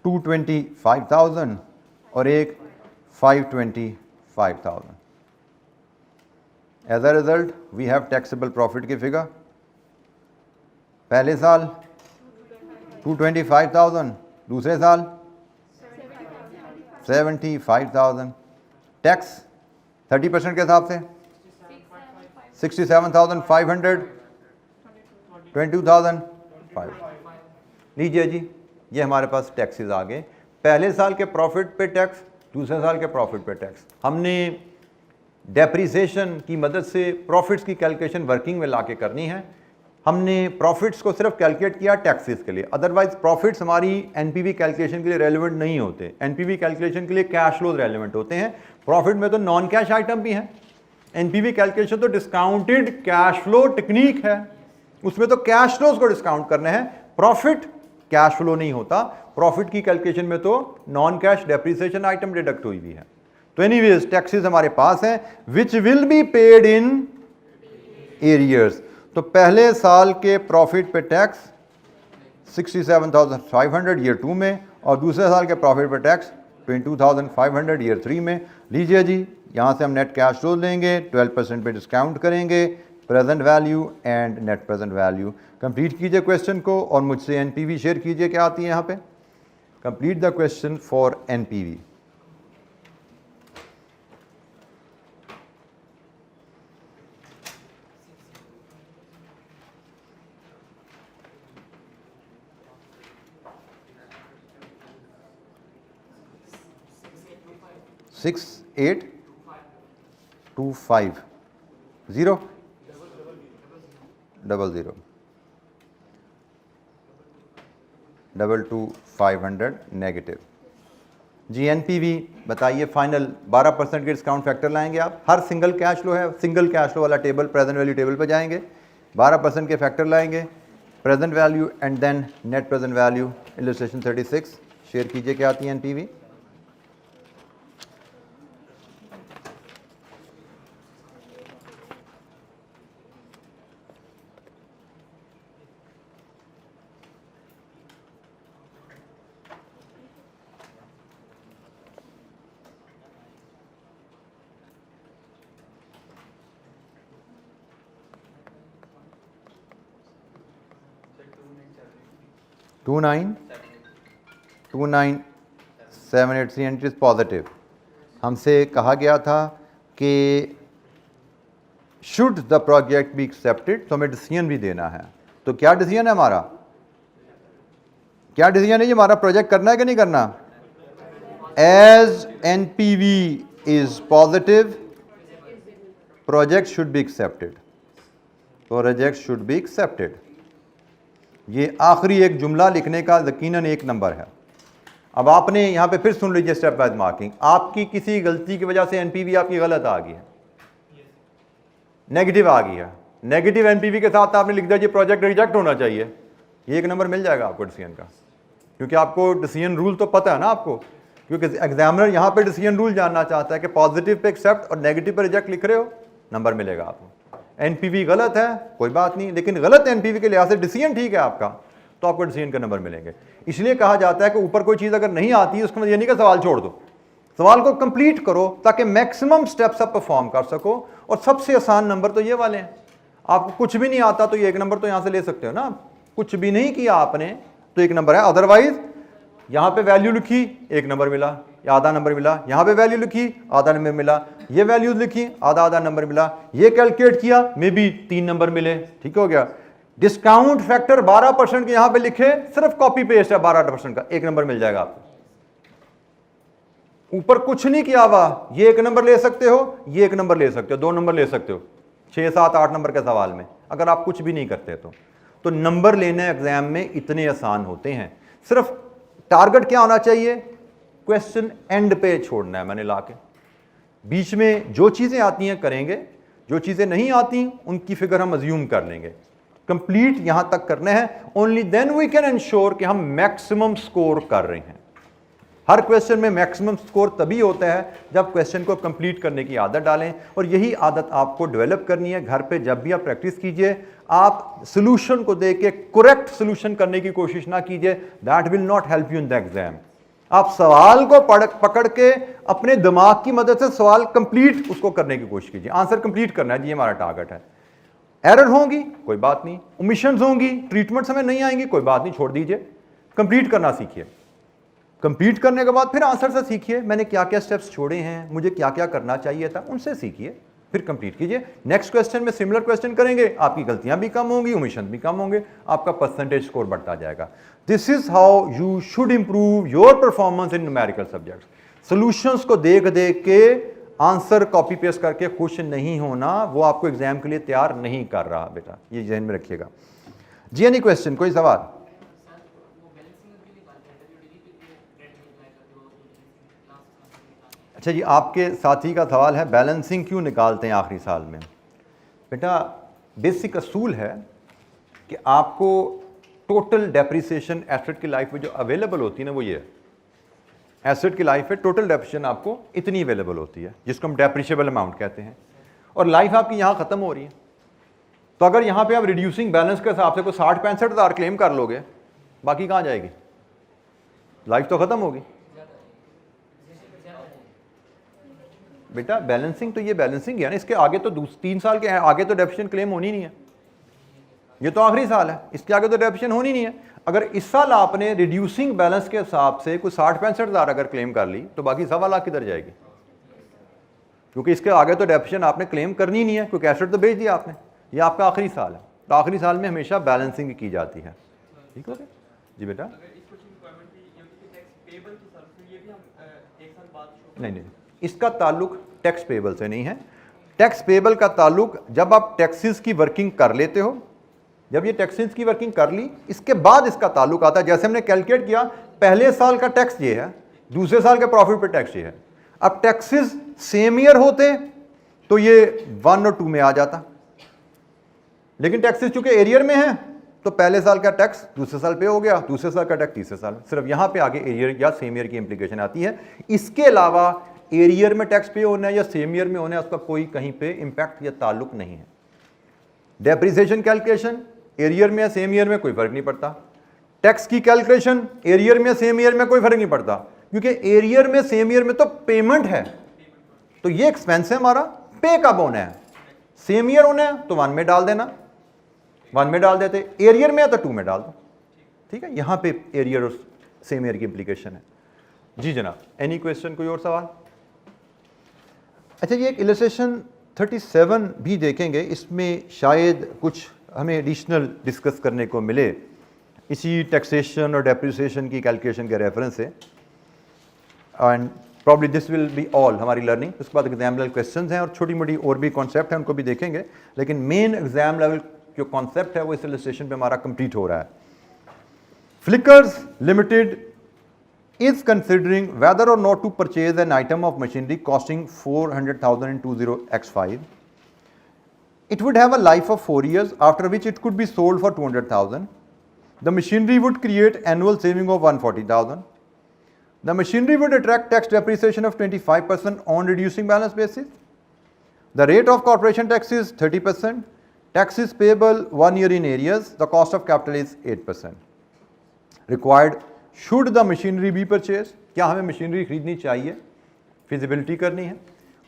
225,000 और एक 525,000। As a result we have taxable profit की फिगर। पहले साल 225,000, दूसरे साल 75,000। टैक्स 30% के हिसाब से 67,500, 22,500। लीजिए जी, ये हमारे पास टैक्सेस आ गए। पहले साल के प्रॉफिट पे टैक्स, दूसरे साल के प्रॉफिट पे टैक्स। हमने डेप्रिसिएशन की मदद से प्रॉफिट्स की कैलकुलेशन वर्किंग में लाके करनी है। हमने प्रॉफिट्स को सिर्फ कैलकुलेट किया टैक्सेस के लिए, अदरवाइज प्रॉफिट्स हमारी एनपीवी कैलकुलेशन के लिए रेलेवेंट नहीं होते। एनपीवी कैलकुलेशन के लिए कैश फ्लोज रेलेवेंट होते हैं, प्रॉफिट में तो नॉन कैश आइटम भी हैं। एनपीवी कैलकुलेशन तो डिस्काउंटेड कैश फ्लो टेक्निक है, उसमें तो कैश फ्लोज को डिस्काउंट करना है, प्रॉफिट कैश फ्लो नहीं होता। प्रॉफिट की कैलकुलेशन में तो non cash depreciation item deduct हुई भी है। तो एनीवेज टैक्सेस हमारे पास हैं which will be paid in arrears. तो पहले साल के प्रॉफिट पे टैक्स 67,500 ईयर 2 में, और दूसरे साल के प्रॉफिट पे टैक्स 22,500 ईयर 3 में। लीजिए जी, यहाँ से हम नेट कैश फ्लो लेंगे, 12% पे डिस्काउंट करेंगे, present value and net present value. Complete कीजिए क्वेश्चन को और मुझसे एनपीवी शेयर कीजिए, क्या आती है यहाँ पे। Complete the question for NPV. Six 825 000 22,500 नेगेटिव। जी एनपीवी बताइए फाइनल 12% के डिस्काउंट फैक्टर लाएंगे आप। हर सिंगल कैश फ्लो है, सिंगल कैश फ्लो वाला टेबल प्रेजेंट वैल्यू टेबल पे जाएंगे, 12% के फैक्टर लाएंगे, present value and then net present value. Illustration 36 share कीजिए, क्या आती है NPV. To 29,783 and it is positive. हमसे कहा गया था कि should the project be accepted, तो हमें डिसीजन भी देना है। तो क्या डिसीजन है हमारा, क्या डिसीजन है जी हमारा, प्रोजेक्ट करना है कि नहीं करना। As NPV is positive, project should be accepted, project should be accepted. ये आखिरी एक जुमला लिखने का यकीनन 1 नंबर है। अब आपने यहाँ पे फिर सुन लीजिए स्टेप वाइज मार्किंग। आपकी किसी गलती की वजह से एनपीवी आपकी गलत आ गई है, नेगेटिव आ गई है, नेगेटिव एनपीवी के साथ आपने लिख दिया जी प्रोजेक्ट रिजेक्ट होना चाहिए, ये 1 नंबर मिल जाएगा आपको डिसीजन का, क्योंकि आपको डिसीजन रूल तो पता है ना आपको। क्योंकि एग्जामिनर यहाँ पे डिसीजन रूल जानना चाहता है कि पॉजिटिव पे एक्सेप्ट और नेगेटिव पे रिजेक्ट लिख रहे हो, नंबर मिलेगा आपको। एनपीवी गलत है कोई बात नहीं, लेकिन गलत एनपीवी के लिहाज से डिसीजन ठीक है आपका, तो आपको डिसीजन का नंबर मिलेंगे। इसलिए कहा जाता है कि ऊपर कोई चीज़ अगर नहीं आती है उसका मतलब ये नहीं कि सवाल छोड़ दो, सवाल को कंप्लीट करो ताकि मैक्सिमम स्टेप्स आप परफॉर्म कर सको। और सबसे आसान नंबर तो ये वाले हैं। आपको कुछ भी नहीं आता तो ये 1 नंबर तो यहां से ले सकते हो ना। कुछ भी नहीं किया आपने तो 1 नंबर है। अदरवाइज यहां पे वैल्यू लिखी 1 नंबर मिला, आधा नंबर मिला, यहां पे वैल्यू लिखी आधा नंबर मिला, ये वैल्यूज लिखी आधा आधा नंबर मिला, ये कैलकुलेट किया मे बी 3 नंबर मिले। ठीक हो गया। डिस्काउंट फैक्टर 12% के यहां पे लिखे, सिर्फ कॉपी पेस्ट है 12% का, 1 नंबर मिल जाएगा आपको। ऊपर कुछ नहीं किया हुआ, ये 1 नंबर ले सकते हो, ये 1 नंबर ले सकते हो, 2 नंबर ले सकते हो 6, 7, 8 नंबर के सवाल में, अगर आप कुछ भी नहीं करते तो नंबर लेने एग्जाम में इतने आसान होते हैं। सिर्फ टारगेट क्या होना चाहिए, क्वेश्चन एंड पे छोड़ना है मैंने लाके। बीच में जो चीजें आती हैं करेंगे, जो चीजें नहीं आती उनकी फिगर हम अज्यूम कर लेंगे। कंप्लीट यहां तक करना है, only then we can ensure कि हम मैक्सिमम स्कोर कर रहे हैं। हर क्वेश्चन में मैक्सिमम स्कोर तभी होता है जब क्वेश्चन को कंप्लीट करने की आदत डालें, और यही आदत आपको डेवलप करनी है। घर पे जब भी आप प्रैक्टिस कीजिए, आप सॉल्यूशन को देख के करेक्ट सॉल्यूशन करने की कोशिश ना कीजिए, that will not help you in the exam. आप सवाल को पकड़ के अपने दिमाग की मदद से सवाल कंप्लीट उसको करने की कोशिश कीजिए। आंसर कंप्लीट करना है, ये हमारा टारगेट है। एरर होंगी कोई बात नहीं, ओमिशंस होंगी, ट्रीटमेंट समय नहीं आएंगी कोई बात नहीं, छोड़ दीजिए। कंप्लीट करना सीखिए। कंप्लीट करने के बाद फिर आंसर से सीखिए, मैंने क्या क्या स्टेप्स छोड़े हैं, मुझे क्या क्या करना चाहिए था, उनसे सीखिए, फिर कंप्लीट कीजिए। नेक्स्ट क्वेश्चन में सिमिलर क्वेश्चन करेंगे, आपकी गलतियां भी कम होंगी, ओमिशन भी कम होंगे, आपका परसेंटेज स्कोर बढ़ता जाएगा। This is how you should improve your performance in numerical subjects. Solutions को देख देख के आंसर कॉपी पेस्ट करके खुश नहीं होना, वो आपको एग्जाम के लिए तैयार नहीं कर रहा बेटा, ये ध्यान में रखिएगा। जी एनी क्वेश्चन, कोई सवाल? अच्छा जी, आपके साथी का सवाल है बैलेंसिंग क्यों निकालते हैं आखिरी साल में? बेटा बेसिक असूल है कि आपको टोटल डेप्रिसिएशन एसेट की लाइफ में जो अवेलेबल होती है ना, वो ये है। एसेट की लाइफ में टोटल डेप्रिसिएशन आपको इतनी अवेलेबल होती है, जिसको हम डेप्रिशिएबल अमाउंट कहते हैं, और लाइफ आपकी यहाँ ख़त्म हो रही है। तो अगर यहाँ पे आप रिड्यूसिंग बैलेंस के हिसाब से कोई 60-65 हज़ार क्लेम कर लोगे, बाकी कहाँ जाएगी? लाइफ तो ख़त्म होगी बेटा। बैलेंसिंग तो ये बैलेंसिंग है ना, इसके आगे तो 3 साल के आगे तो डेप्रिसिएशन क्लेम होनी नहीं है, ये तो आखिरी साल है, इसके आगे तो डेप्रिसिएशन होनी नहीं है। अगर इस साल आपने रिड्यूसिंग बैलेंस के हिसाब से कोई 60-65 हज़ार अगर क्लेम कर ली, तो बाकी 1.25 लाख किधर जाएगी? क्योंकि इसके आगे तो डेप्रिसिएशन आपने क्लेम करनी नहीं है, क्योंकि एसेट तो बेच दिया आपने, ये आपका आखिरी साल है। तो आखिरी साल में हमेशा बैलेंसिंग की जाती है। ठीक हो गया जी बेटा? नहीं, इसका ताल्लुक टैक्स पेबल से नहीं है। टैक्स पेबल का ताल्लुक जब आप टैक्सेस की वर्किंग कर लेते हो, जब ये टैक्सेस की वर्किंग कर ली, इसके बाद इसका ताल्लुक आता है। जैसे हमने कैलकुलेट किया, पहले साल का टैक्स ये है, दूसरे साल के प्रॉफिट पे टैक्स ये है। अब टैक्सेस सेम ईयर होते तो ये 1 और 2 में आ जाता, लेकिन टैक्सेस चूंकि एरियर में है तो पहले साल का टैक्स दूसरे साल पे हो गया, दूसरे साल का टैक्स तीसरे साल। सिर्फ यहां पे आगे एरियर या सेम ईयर की इंप्लीकेशन आती है। इसके अलावा एरियर में टैक्स पे होना है या सेम ईयर में होना है, उसका कोई कहीं पे इंपैक्ट या ताल्लुक नहीं है। डेप्रिसिएशन कैलकुलेशन एरियर में या सेम ईयर में कोई फर्क नहीं पड़ता। टैक्स की कैलकुलेशन एरियर में या सेम ईयर में कोई फर्क नहीं पड़ता, क्योंकि एरियर में सेम ईयर में तो पेमेंट है, तो ये एक्सपेंस है हमारा, पे कब होना है? सेम ईयर होना है तो 1 में डाल देना, 1 में डाल देते, एरियर में है तो 2 में डाल दो। ठीक है, यहां पे एरियर और सेम ईयर की इंप्लीकेशन है। जी जनाब, एनी क्वेश्चन, कोई और सवाल? अच्छा, ये एक इलस्ट्रेशन 37 भी देखेंगे, इसमें शायद कुछ हमें एडिशनल डिस्कस करने को मिले इसी टैक्सेशन और डेप्रिसिएशन की कैलकुलेशन के रेफरेंस से। And probably this will be all हमारी लर्निंग। उसके बाद एग्जाम लेवल क्वेश्चंस हैं और छोटी मोटी और भी कॉन्सेप्ट हैं, उनको भी देखेंगे, लेकिन मेन एग्जाम लेवल जो कॉन्सेप्ट है वो इस इलस्ट्रेशन पे हमारा कंप्लीट हो रहा है। Flickers limited is considering whether or not to purchase an item of machinery costing 400,000 in 20X5. It would have a life of 4 years, after which it could be sold for 200,000. The machinery would create annual saving of 140,000. The machinery would attract tax depreciation of 25% on reducing balance basis. The rate of corporation tax is 30%. Tax is payable 1 year in arrears. The cost of capital is 8%. Required, should the machinery B purchase, क्या हमें मशीनरी खरीदनी चाहिए? फिजिबिलिटी करनी है।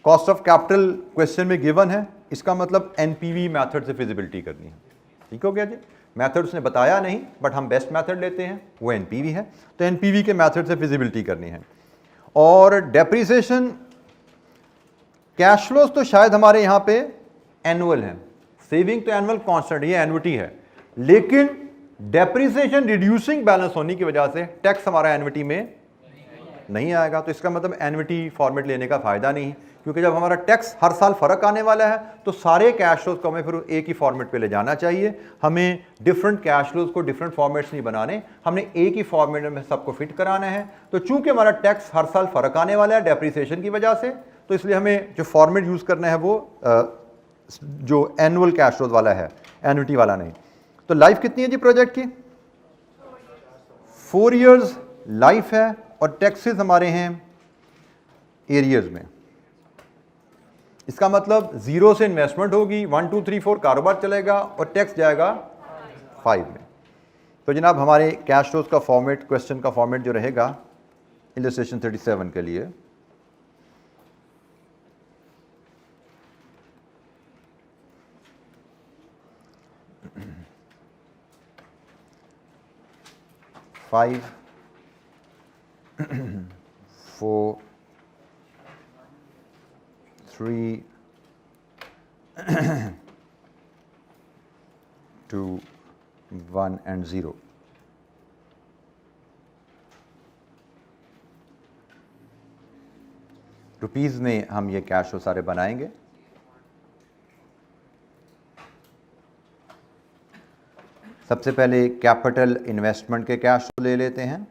कॉस्ट ऑफ कैपिटल क्वेश्चन में गिवन है, इसका मतलब एनपीवी मेथड से फिजिबिलिटी करनी है। ठीक हो गया जी। मेथड उसने बताया नहीं, बट हम बेस्ट मेथड लेते हैं, वो एनपीवी है, तो एनपीवी के मेथड से फिजिबिलिटी करनी है। और डेप्रिसिएशन कैश फ्लोज तो शायद हमारे यहाँ पे एनुअल है, सेविंग तो एनुअल कांस्टेंट, ये एनुइटी है, लेकिन डेप्रिसिएशन रिड्यूसिंग बैलेंस होने की वजह से टैक्स हमारा एनुइटी में नहीं आएगा। तो इसका मतलब एनुइटी फॉर्मेट लेने का फायदा नहीं, क्योंकि जब हमारा टैक्स हर साल फर्क आने वाला है तो सारे कैश फ्लोज को हमें फिर एक ही फॉर्मेट पे ले जाना चाहिए। हमें डिफरेंट कैश फ्लोज को डिफरेंट फॉर्मेट्स नहीं बनाने, हमने एक ही फॉर्मेट में सबको फिट कराना है। तो चूंकि हमारा टैक्स हर साल फर्क आने वाला है डेप्रिसिएशन की वजह से, तो इसलिए हमें जो फॉर्मेट यूज करना है वो जो एनुअल कैश फ्लोज वाला है, एनुइटी वाला नहीं। तो लाइफ कितनी है जी प्रोजेक्ट की? 4 इयर्स लाइफ है, और टैक्सेस हमारे हैं एरियर्स में। इसका मतलब 0 से इन्वेस्टमेंट होगी, 1 2 3 4 कारोबार चलेगा, और टैक्स जाएगा 5 में। तो जनाब हमारे कैश फ्लोज का फॉर्मेट, क्वेश्चन का फॉर्मेट जो रहेगा इलस्ट्रेशन 37 के लिए, फाइव 4 3 2 1 and 0। रुपीज़ में हम ये कैश फ्लो सारे बनाएंगे। सबसे पहले कैपिटल इन्वेस्टमेंट के कैश फ्लो ले लेते हैं।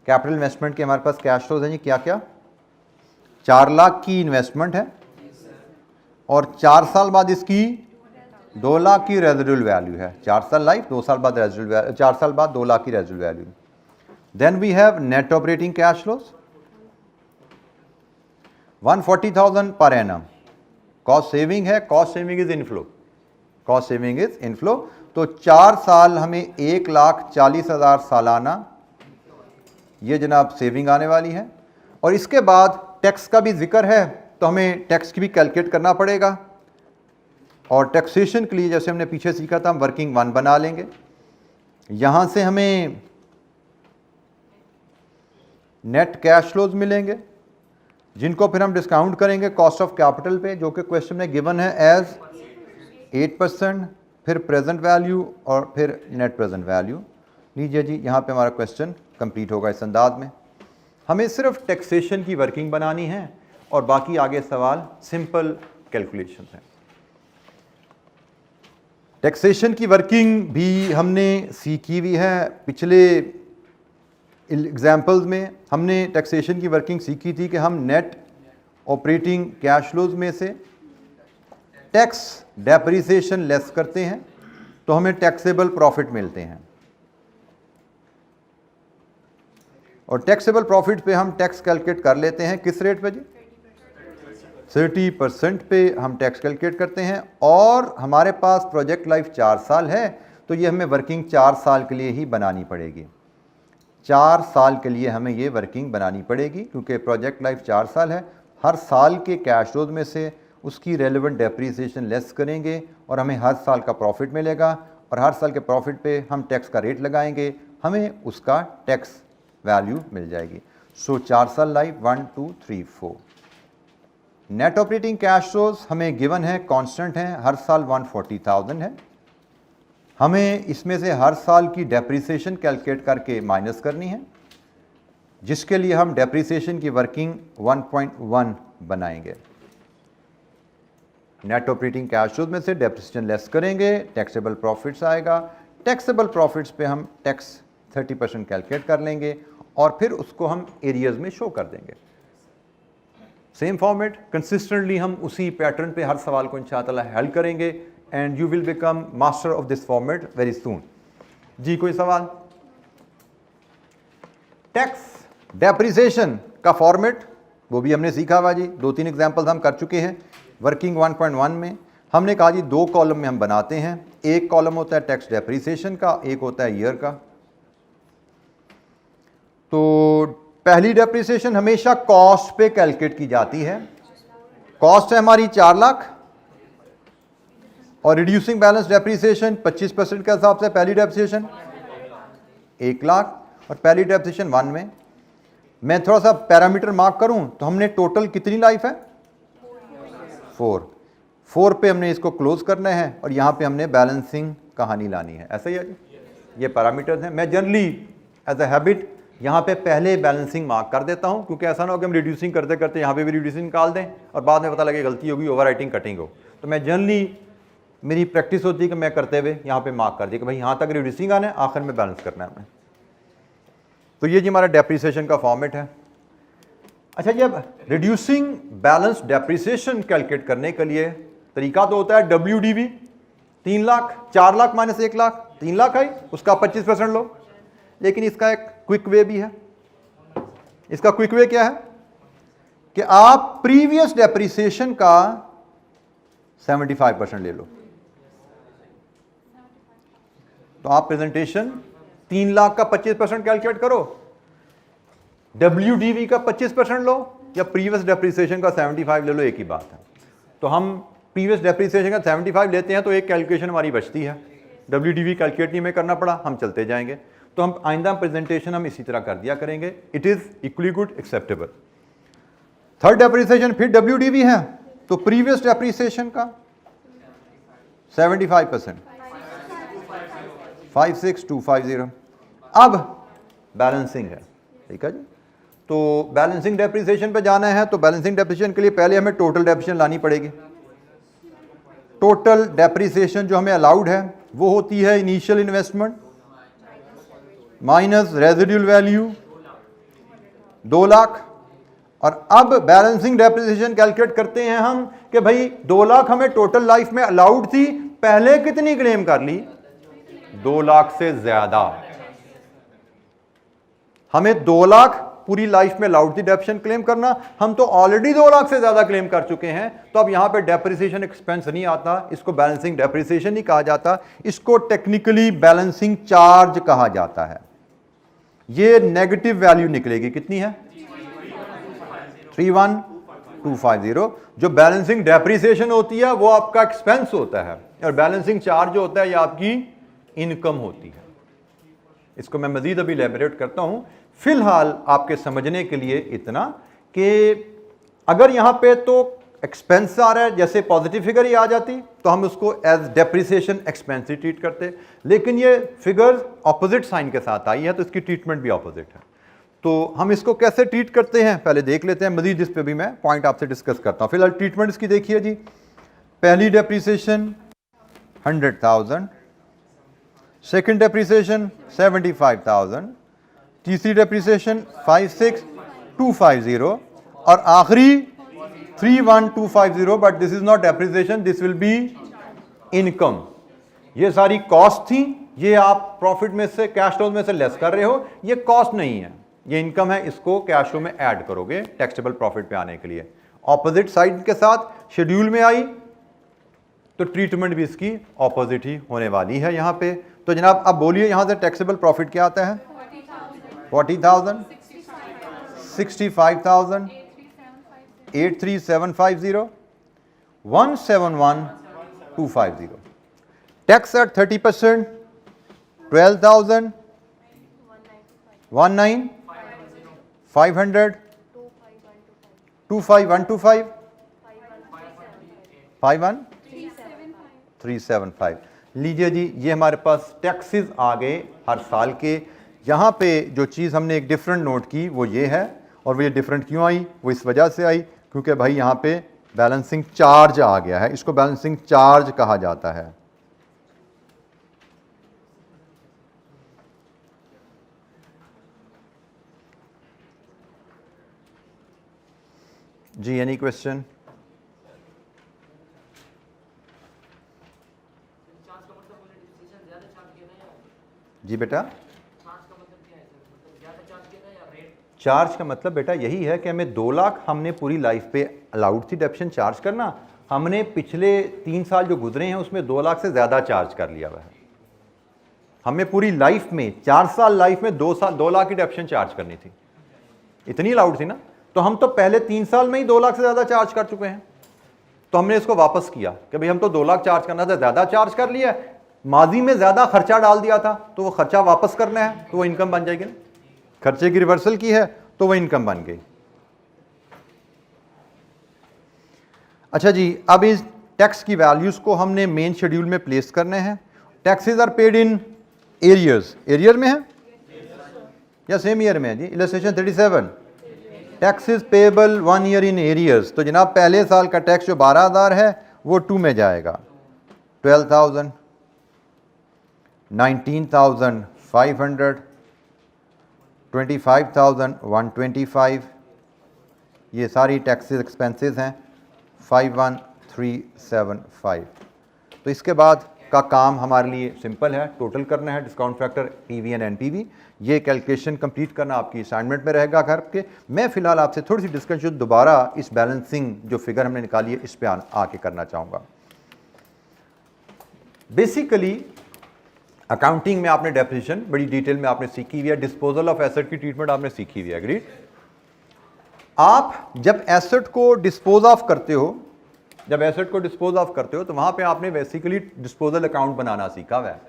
कैपिटल इन्वेस्टमेंट के हमारे पास कैश फ्लोज हैं जी, क्या क्या? 4 लाख की इन्वेस्टमेंट है, और 4 साल बाद इसकी 2 लाख की रेजिडुअल वैल्यू है। 4 साल लाइफ, 2 साल बाद रेजिडुअल वैल्यू, 4 साल बाद 2 लाख की residual value. Then we have net operating cash flows 140,000 per annum. Cost saving है, cost saving is inflow, cost saving is inflow. तो 4 साल हमें 1,40,000 सालाना ये जनाब सेविंग आने वाली है। और इसके बाद टैक्स का भी जिक्र है, तो हमें टैक्स की भी कैलकुलेट करना पड़ेगा। और टैक्सेशन के लिए जैसे हमने पीछे सीखा था, हम वर्किंग 1 बना लेंगे। यहाँ से हमें नेट कैश फ्लोज मिलेंगे, जिनको फिर हम डिस्काउंट करेंगे कॉस्ट ऑफ कैपिटल पे, जो कि क्वेश्चन में गिवन है एज 8%, फिर प्रेजेंट वैल्यू और फिर नेट प्रेजेंट वैल्यू। लीजिए जी, यहाँ पे हमारा क्वेश्चन कंप्लीट होगा इस अंदाज में। हमें सिर्फ टैक्सेशन की वर्किंग बनानी है, और बाकी आगे सवाल सिंपल कैलकुलेशन है। टैक्सेशन की वर्किंग भी हमने सीखी हुई है। पिछले एग्जाम्पल्स में हमने टैक्सेशन की वर्किंग सीखी थी कि हम नेट ऑपरेटिंग कैश फ्लोज में से टैक्स डेप्रिसिएशन लेस करते हैं, तो हमें टैक्सेबल प्रॉफिट मिलते हैं। और टैक्सेबल प्रॉफिट पे हम टैक्स कैलकुलेट कर लेते हैं किस रेट पे जी? 30% पे हम टैक्स कैलकुलेट करते हैं। और हमारे पास प्रोजेक्ट लाइफ 4 साल है, तो ये हमें वर्किंग 4 साल के लिए ही बनानी पड़ेगी। 4 साल के लिए हमें ये वर्किंग बनानी पड़ेगी, क्योंकि प्रोजेक्ट लाइफ 4 साल है। हर साल के कैश फ्लोज में से उसकी रेलेवेंट डेप्रिसिएशन लेस करेंगे, और हमें हर साल का प्रॉफिट मिलेगा, और हर साल के प्रॉफिट पे हम टैक्स का रेट लगाएंगे, हमें उसका टैक्स वैल्यू मिल जाएगी। सो 4 साल life 1 2 3 4। Net operating cash flows हमें गिवन है, कांस्टेंट है, हर साल 140,000 है। हमें इसमें से हर साल की डेप्रिसिएशन कैलकुलेट करके माइनस करनी है, जिसके लिए हम डेप्रिसिएशन की वर्किंग 1.1 बनाएंगे। नेट ऑपरेटिंग कैश फ्लोज में से डेप्रिसिएशन लेस करेंगे, टैक्सेबल प्रॉफिट्स आएगा। टैक्सेबल प्रॉफिट्स पे हम टैक्स 30% कैलकुलेट कर लेंगे, और फिर उसको हम एरियाज में शो कर देंगे। सेम फॉर्मेट, कंसिस्टेंटली हम उसी पैटर्न पे हर सवाल को इंशाअल्लाह हल करेंगे, and you will become master of this format very soon. जी कोई सवाल? टैक्स डेप्रिसिएशन का फॉर्मेट वो भी हमने सीखा हुआ जी, 2-3 एग्जाम्पल्स हम कर चुके हैं। वर्किंग 1.1 में हमने कहा जी 2 कॉलम में हम बनाते हैं। एक कॉलम होता है टैक्स डेप्रिसिएशन का, एक होता है ईयर का। तो पहली डेप्रिसिएशन हमेशा कॉस्ट पे कैलकुलेट की जाती है। कॉस्ट है हमारी 4 लाख और रिड्यूसिंग बैलेंस डेप्रिसिएशन 25% के हिसाब से पहली डेप्रिसिएशन 1 लाख और पहली डेप्रिसिएशन 1 में। मैं थोड़ा सा पैरामीटर मार्क करूं तो हमने टोटल कितनी लाइफ है 4 पे हमने इसको क्लोज करना है और यहां पे हमने बैलेंसिंग कहानी लानी है। ऐसा ही है जी, ये पैरामीटर्स हैं। मैं जनरली एज अ हैबिट यहाँ पे पहले बैलेंसिंग मार्क कर देता हूँ, क्योंकि ऐसा ना हो कि हम रिड्यूसिंग करते करते यहाँ पे भी रिड्यूसिंग निकाल दें और बाद में पता लगे गलती होगी, ओवर राइटिंग कटिंग हो। तो मैं जनरली मेरी प्रैक्टिस होती है कि मैं करते हुए यहाँ पे मार्क कर दिया कि भाई यहाँ तक रिड्यूसिंग आना है, आखिर में बैलेंस करना है हमें। तो ये जी हमारा डेप्रिसिएशन का फॉर्मेट है। अच्छा जी, अब रिड्यूसिंग बैलेंस डेप्रिसिएशन कैलकुलेट करने के लिए तरीका तो होता है WDV 3 लाख, 4 लाख माइनस 1 लाख, 3 लाख आई, उसका 25% लो। लेकिन इसका एक क्विक वे भी है। इसका क्विक वे क्या है कि आप प्रीवियस डेप्रिसिएशन का 75% ले लो। तो आप प्रेजेंटेशन 3 लाख का 25% कैलकुलेट करो, WDV का 25% लो या प्रीवियस डेप्रिसिएशन का 75 ले लो, एक ही बात है। तो हम प्रीवियस डेप्रिसिएशन का 75 लेते हैं तो एक कैलकुलेशन हमारी बचती है, WDV कैलकुलेट नहीं हमें करना पड़ा, हम चलते जाएंगे। तो हम आइंदा प्रेजेंटेशन हम इसी तरह कर दिया करेंगे। It is equally good, acceptable. Third depreciation फिर WDV है तो प्रीवियस डेप्रिसिएशन का 75%, 56250। अब बैलेंसिंग है, ठीक है जी। तो बैलेंसिंग डेप्रिसिएशन पे जाना है तो बैलेंसिंग डेप्रिसिएशन के लिए पहले हमें टोटल डेप्रिसिएशन लानी पड़ेगी। टोटल डेप्रिसिएशन जो हमें अलाउड है वो होती है initial investment minus residual value 2 lakh. और अब बैलेंसिंग डेप्रिसिएशन कैलकुलेट करते हैं हम कि भाई 2 लाख हमें टोटल लाइफ में अलाउड थी, पहले कितनी क्लेम कर ली 2 लाख से ज्यादा। हमें 2 लाख पूरी लाइफ में अलाउड थी डेप्रिसिएशन क्लेम करना, हम तो ऑलरेडी 2 लाख से ज्यादा क्लेम कर चुके हैं। तो अब यहां पे डेप्रिसिएशन एक्सपेंस नहीं आता, इसको बैलेंसिंग डेप्रिसिएशन नहीं कहा जाता, इसको टेक्निकली बैलेंसिंग चार्ज कहा जाता है। ये नेगेटिव वैल्यू निकलेगी, कितनी है 31250। जो बैलेंसिंग डेप्रिसिएशन होती है वो आपका एक्सपेंस होता है और बैलेंसिंग चार्ज जो होता है ये आपकी इनकम होती है। इसको मैं मजीद अभी इलैबोरेट करता हूं, फिलहाल आपके समझने के लिए इतना कि अगर यहां पे तो एक्सपेंस आ रहा है, जैसे पॉजिटिव फिगर ही आ जाती तो हम उसको एज डेप्रिसिएशन एक्सपेंस ही ट्रीट करते, लेकिन ये फिगर ऑपोजिट साइन के साथ आई है तो इसकी ट्रीटमेंट भी ऑपोजिट है। तो हम इसको कैसे ट्रीट करते हैं पहले देख लेते हैं, मजीद इस पे भी मैं पॉइंट आपसे डिस्कस करता हूं। फिलहाल ट्रीटमेंट इसकी देखिए जी। पहली डेप्रिसिएशन 100,000, सेकेंड डेप्रिसिएशन 75,000, तीसरी डेप्रिसिएशन 56250 और आखिरी 31250। But this is not depreciation, this will be income. ये सारी कॉस्ट थी, ये आप प्रॉफिट में से कैश फ्लो में से लेस कर रहे हो, ये कॉस्ट नहीं है, ये इनकम है, इसको कैश फ्लो में ऐड करोगे टैक्सेबल प्रॉफिट पे आने के लिए। ऑपोजिट साइड के साथ शेड्यूल में आई तो ट्रीटमेंट भी इसकी ऑपोजिट ही होने वाली है यहां पे। तो जनाब अब बोलिए यहां से टैक्सेबल प्रॉफिट क्या आता है 40,000, 65,000, 83750, 171,250। Tax at 30% 12,000, 19,500, 25,125, 51,375। लीजिए जी, ये हमारे पास टैक्सेस आ गए हर साल के। यहाँ पे जो चीज़ हमने एक डिफरेंट नोट की वो ये है, और वो ये डिफरेंट क्यों आई, वो इस वजह से आई क्योंकि भाई यहाँ पे बैलेंसिंग चार्ज आ गया है, इसको बैलेंसिंग चार्ज कहा जाता है। जी एनी क्वेश्चन? जी बेटा, चार्ज का मतलब बेटा यही है कि हमें 2 लाख हमने पूरी लाइफ पे अलाउड थी डेप्रिसिएशन चार्ज करना, हमने पिछले 3 साल जो गुजरे हैं उसमें 2 लाख से ज़्यादा चार्ज कर लिया हुआ है। हमें पूरी लाइफ में 4 साल लाइफ में 2 लाख की डेप्रिसिएशन चार्ज करनी थी। इतनी अलाउड थी ना, तो हम तो पहले 3 साल में ही 2 लाख से ज़्यादा चार्ज कर चुके हैं, तो हमने इसको वापस किया कि भाई हम तो 2 लाख चार्ज करना था, ज़्यादा चार्ज कर लिया, माजी में ज़्यादा खर्चा डाल दिया था, तो वो खर्चा वापस करना है तो वो इनकम बन जाएगी ना, खर्चे की रिवर्सल की है तो वो इनकम बन गई। अच्छा जी, अब इस टैक्स की वैल्यूज़ को हमने मेन शेड्यूल में प्लेस करने हैं। Taxes are paid in arrears, arrear में है या सेम ईयर में है जी? Illustration 37, taxes payable 1 year in arrears. तो जनाब पहले साल का टैक्स जो 12,000 है वो 2 में जाएगा, 12,000, 19,500, 25,125, ये सारी टैक्सेस एक्सपेंसेस हैं, 51,375। तो इसके बाद का काम हमारे लिए सिंपल है, टोटल करना है, discount factor, PV and NPV, ये कैलकुलेशन कंप्लीट करना आपकी असाइनमेंट में रहेगा घर के। मैं फिलहाल आपसे थोड़ी सी डिस्कशन दोबारा इस बैलेंसिंग जो फिगर हमने निकाली है इस पे आके करना चाहूँगा। बेसिकली अकाउंटिंग में आपने डेफिनेशन बड़ी डिटेल में आपने सीखी हुई है, डिस्पोजल ऑफ एसेट की ट्रीटमेंट आपने सीखी हुई है, एग्रीड। आप जब एसेट को डिस्पोज ऑफ करते हो, जब एसेट को डिस्पोज ऑफ करते हो तो वहां पे आपने बेसिकली डिस्पोजल अकाउंट बनाना सीखा हुआ है,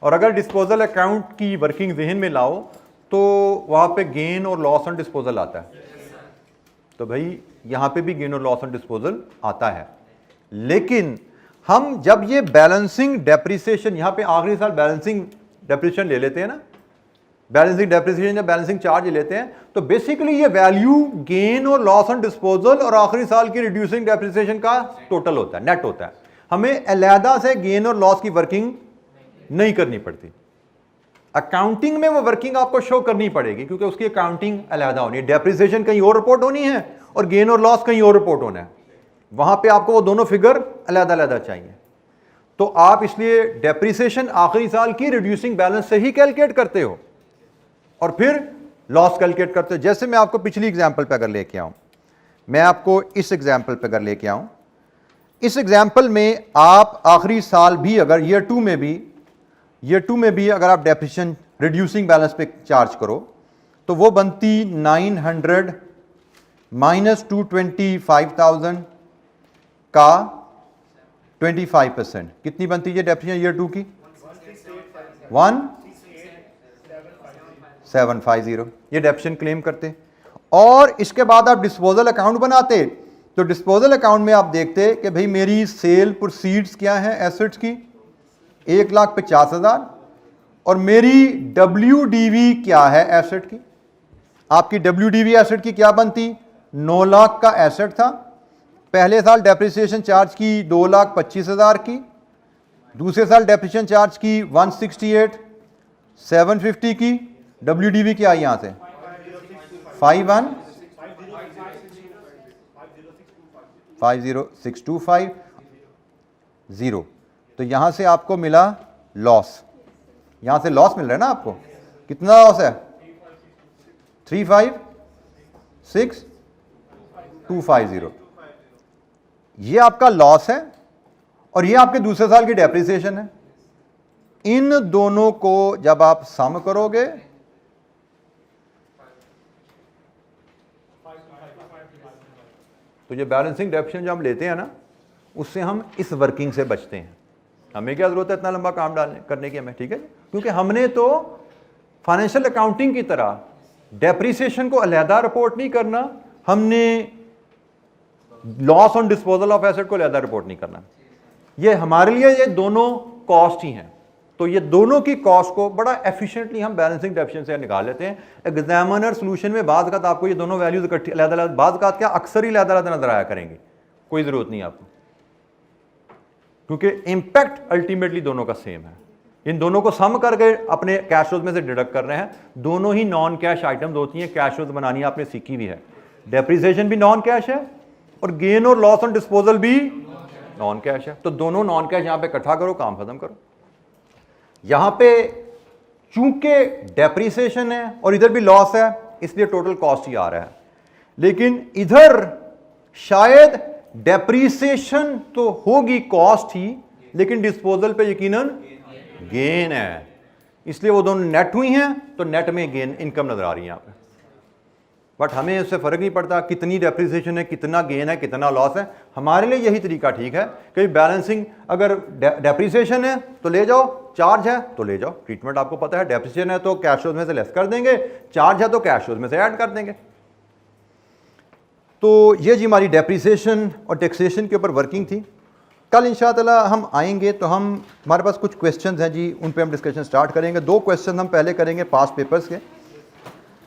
और अगर डिस्पोजल अकाउंट की वर्किंग जहन में लाओ तो वहां पे गेन और लॉस ऑन डिस्पोजल आता है। तो भाई यहां पे भी गेन और लॉस ऑन डिस्पोजल आता है, लेकिन हम जब ये बैलेंसिंग डेप्रिसिएशन, यहां पे आखिरी साल बैलेंसिंग डेप्रिसिएशन ले लेते हैं ना, बैलेंसिंग डेप्रिसिएशन या बैलेंसिंग चार्ज लेते हैं, तो बेसिकली ये वैल्यू गेन और लॉस ऑन डिस्पोजल और आखिरी साल की रिड्यूसिंग डेप्रिसिएशन का टोटल होता है, नेट होता है। हमें अलहदा से गेन और लॉस की वर्किंग नहीं करनी पड़ती। अकाउंटिंग में वो वर्किंग आपको शो करनी पड़ेगी क्योंकि उसकी अकाउंटिंग अलहदा होनी है, डेप्रिसिएशन कहीं और रिपोर्ट होनी है और गेन और लॉस कहीं और रिपोर्ट होना है, वहां पे आपको वो दोनों फिगर अलहदा अलहदा चाहिए। तो आप इसलिए डेप्रिसिएशन आखिरी साल की रिड्यूसिंग बैलेंस से ही कैलकुलेट करते हो और फिर लॉस कैलकुलेट करते हो। जैसे मैं आपको पिछली एग्जांपल पे अगर लेके आऊं, मैं आपको इस एग्जांपल पे अगर लेके आऊं, इस एग्जांपल में आप आखिरी साल भी अगर ईयर 2 में भी अगर आप डेप्रिसिएशन रिड्यूसिंग बैलेंस पे चार्ज करो तो वो बनती 900 माइनस 225,000 का 25%। कितनी बनती है डेप्रिसिएशन ईयर 2 की? 1750। ये डेप्रिसिएशन क्लेम करते, और इसके बाद आप डिस्पोजल अकाउंट बनाते, तो डिस्पोजल अकाउंट में आप देखते कि भाई मेरी सेल प्रोसीड्स क्या है एसेट्स की, 1,50,000, और मेरी WDV क्या है एसेट की। आपकी WDV एसेट की क्या बनती? 9 लाख का एसेट था, पहले साल डेप्रिसिएशन चार्ज की 2,25,000 की, दूसरे साल डेप्रिसिएशन चार्ज की 168,750 की, WDV क्या आई यहां से 5,0625, तो यहां से आपको मिला लॉस, यहां से लॉस मिल रहा है ना आपको, कितना लॉस है? 356,250, ये आपका लॉस है और ये आपके दूसरे साल की डेप्रिसिएशन है। इन दोनों को जब आप सम करोगे तो ये बैलेंसिंग डेप्रिसिएशन जो हम लेते हैं ना, उससे हम इस वर्किंग से बचते हैं। हमें क्या जरूरत है इतना लंबा काम करने की हमें, ठीक है, क्योंकि हमने तो फाइनेंशियल अकाउंटिंग की तरह डेप्रिसिएशन को अलहदा रिपोर्ट नहीं करना, हमने loss on disposal of asset को अलहदा रिपोर्ट नहीं करना। ये हमारे लिए ये दोनों कॉस्ट ही हैं, तो ये दोनों की कॉस्ट को बड़ा एफिशिएंटली हम बैलेंसिंग डेप्रिसिएशन से निकाल लेते हैं। एग्जामिनर सॉल्यूशन में बाद का आपको ये दोनों वैल्यूज इकट्ठी अलग-अलग, बाद का क्या अक्सर ही अलग-अलग नजर आया करेंगे, कोई जरूरत नहीं आपको, क्योंकि इंपैक्ट अल्टीमेटली दोनों का सेम है। इन दोनों को सम करके अपने कैश फ्लोज में से डिडक्ट कर रहे हैं। दोनों ही नॉन कैश आइटम्स होती हैं, कैश फ्लोज बनानी आपने सीखी भी है, डेप्रिसिएशन भी नॉन कैश है और गेन और लॉस ऑन डिस्पोजल भी नॉन कैश है। तो दोनों नॉन कैश यहां पे इकट्ठा करो, काम खत्म करो। यहां पे चूंकि डेप्रिसिएशन है और इधर भी लॉस है, इसलिए टोटल कॉस्ट ही आ रहा है, लेकिन इधर शायद डेप्रिसिएशन तो होगी कॉस्ट ही, लेकिन डिस्पोजल पे यकीनन गेन है, इसलिए वो दोनों नेट हुई हैं, तो नेट में गेन इनकम नजर आ रही है यहां पे। बट हमें उससे फ़र्क नहीं पड़ता कितनी डेप्रिसिएशन है, कितना गेन है, कितना लॉस है। हमारे लिए यही तरीका ठीक है कि बैलेंसिंग, अगर डेप्रिसिएशन है तो ले जाओ, चार्ज है तो ले जाओ। ट्रीटमेंट आपको पता है, डेप्रिसिएशन है तो कैश फ्लोज में से लेस कर देंगे, चार्ज है तो कैश फ्लोज में से ऐड कर देंगे। तो ये जी हमारी डेप्रिसिएशन और टैक्सेशन के ऊपर वर्किंग थी। कल इंशाअल्लाह हम आएंगे तो हमारे पास कुछ क्वेश्चंस हैं जी, उन पे हम डिस्कशन स्टार्ट करेंगे। 2 क्वेश्चन हम पहले करेंगे पास्ट पेपर्स के,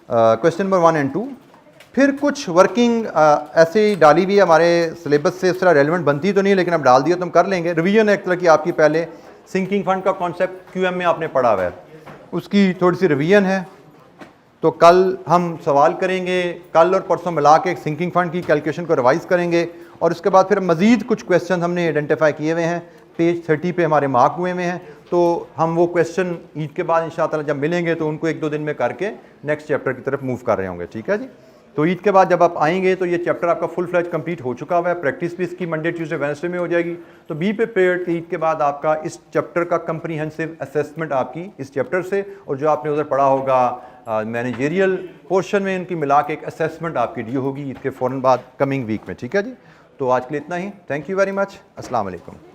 क्वेश्चन नंबर 1 और 2। फिर कुछ वर्किंग ऐसे ही डाली हुई है हमारे सिलेबस से, इस तरह रेलिवेंट बनती तो नहीं, लेकिन अब डाल दिया तो हम कर लेंगे। रिवीजन एक तरह की आपकी, पहले सिंकिंग फंड का कॉन्सेप्ट QM में आपने पढ़ा हुआ है, उसकी थोड़ी सी रिवीजन है। तो कल हम सवाल करेंगे, कल और परसों मिला के सिंकिंग फंड की कैलकुलेशन को रिवाइज करेंगे, और उसके बाद फिर मज़ीद कुछ क्वेश्चन हमने आइडेंटिफाई किए हुए हैं, पेज 30 पे हमारे मार्क हुए हैं। तो हम वो क्वेश्चन ईद के बाद इंशाअल्लाह जब मिलेंगे तो उनको 1-2 दिन में करके नेक्स्ट चैप्टर की तरफ मूव कर रहे होंगे, ठीक है जी। तो ईद के बाद जब आप आएंगे तो ये चैप्टर आपका फुल फ्लैज कंप्लीट हो चुका हुआ है, प्रैक्टिस भी इसकी मंडे ट्यूसडे वेडनेसडे में हो जाएगी। तो बी प्रिपेयर्ड कि ईद के बाद आपका इस चैप्टर का कंप्रीहेंसिव असेसमेंट आपकी इस चैप्टर से, और जो आपने उधर पढ़ा होगा मैनेजेरियल पोर्शन में, इनकी मिला के एक असेसमेंट आपकी ड्यू होगी ईद के फ़ौरन बाद कमिंग वीक में, ठीक है जी। तो आज के लिए इतना ही। Thank you very much. अस्सलाम वालेकुम।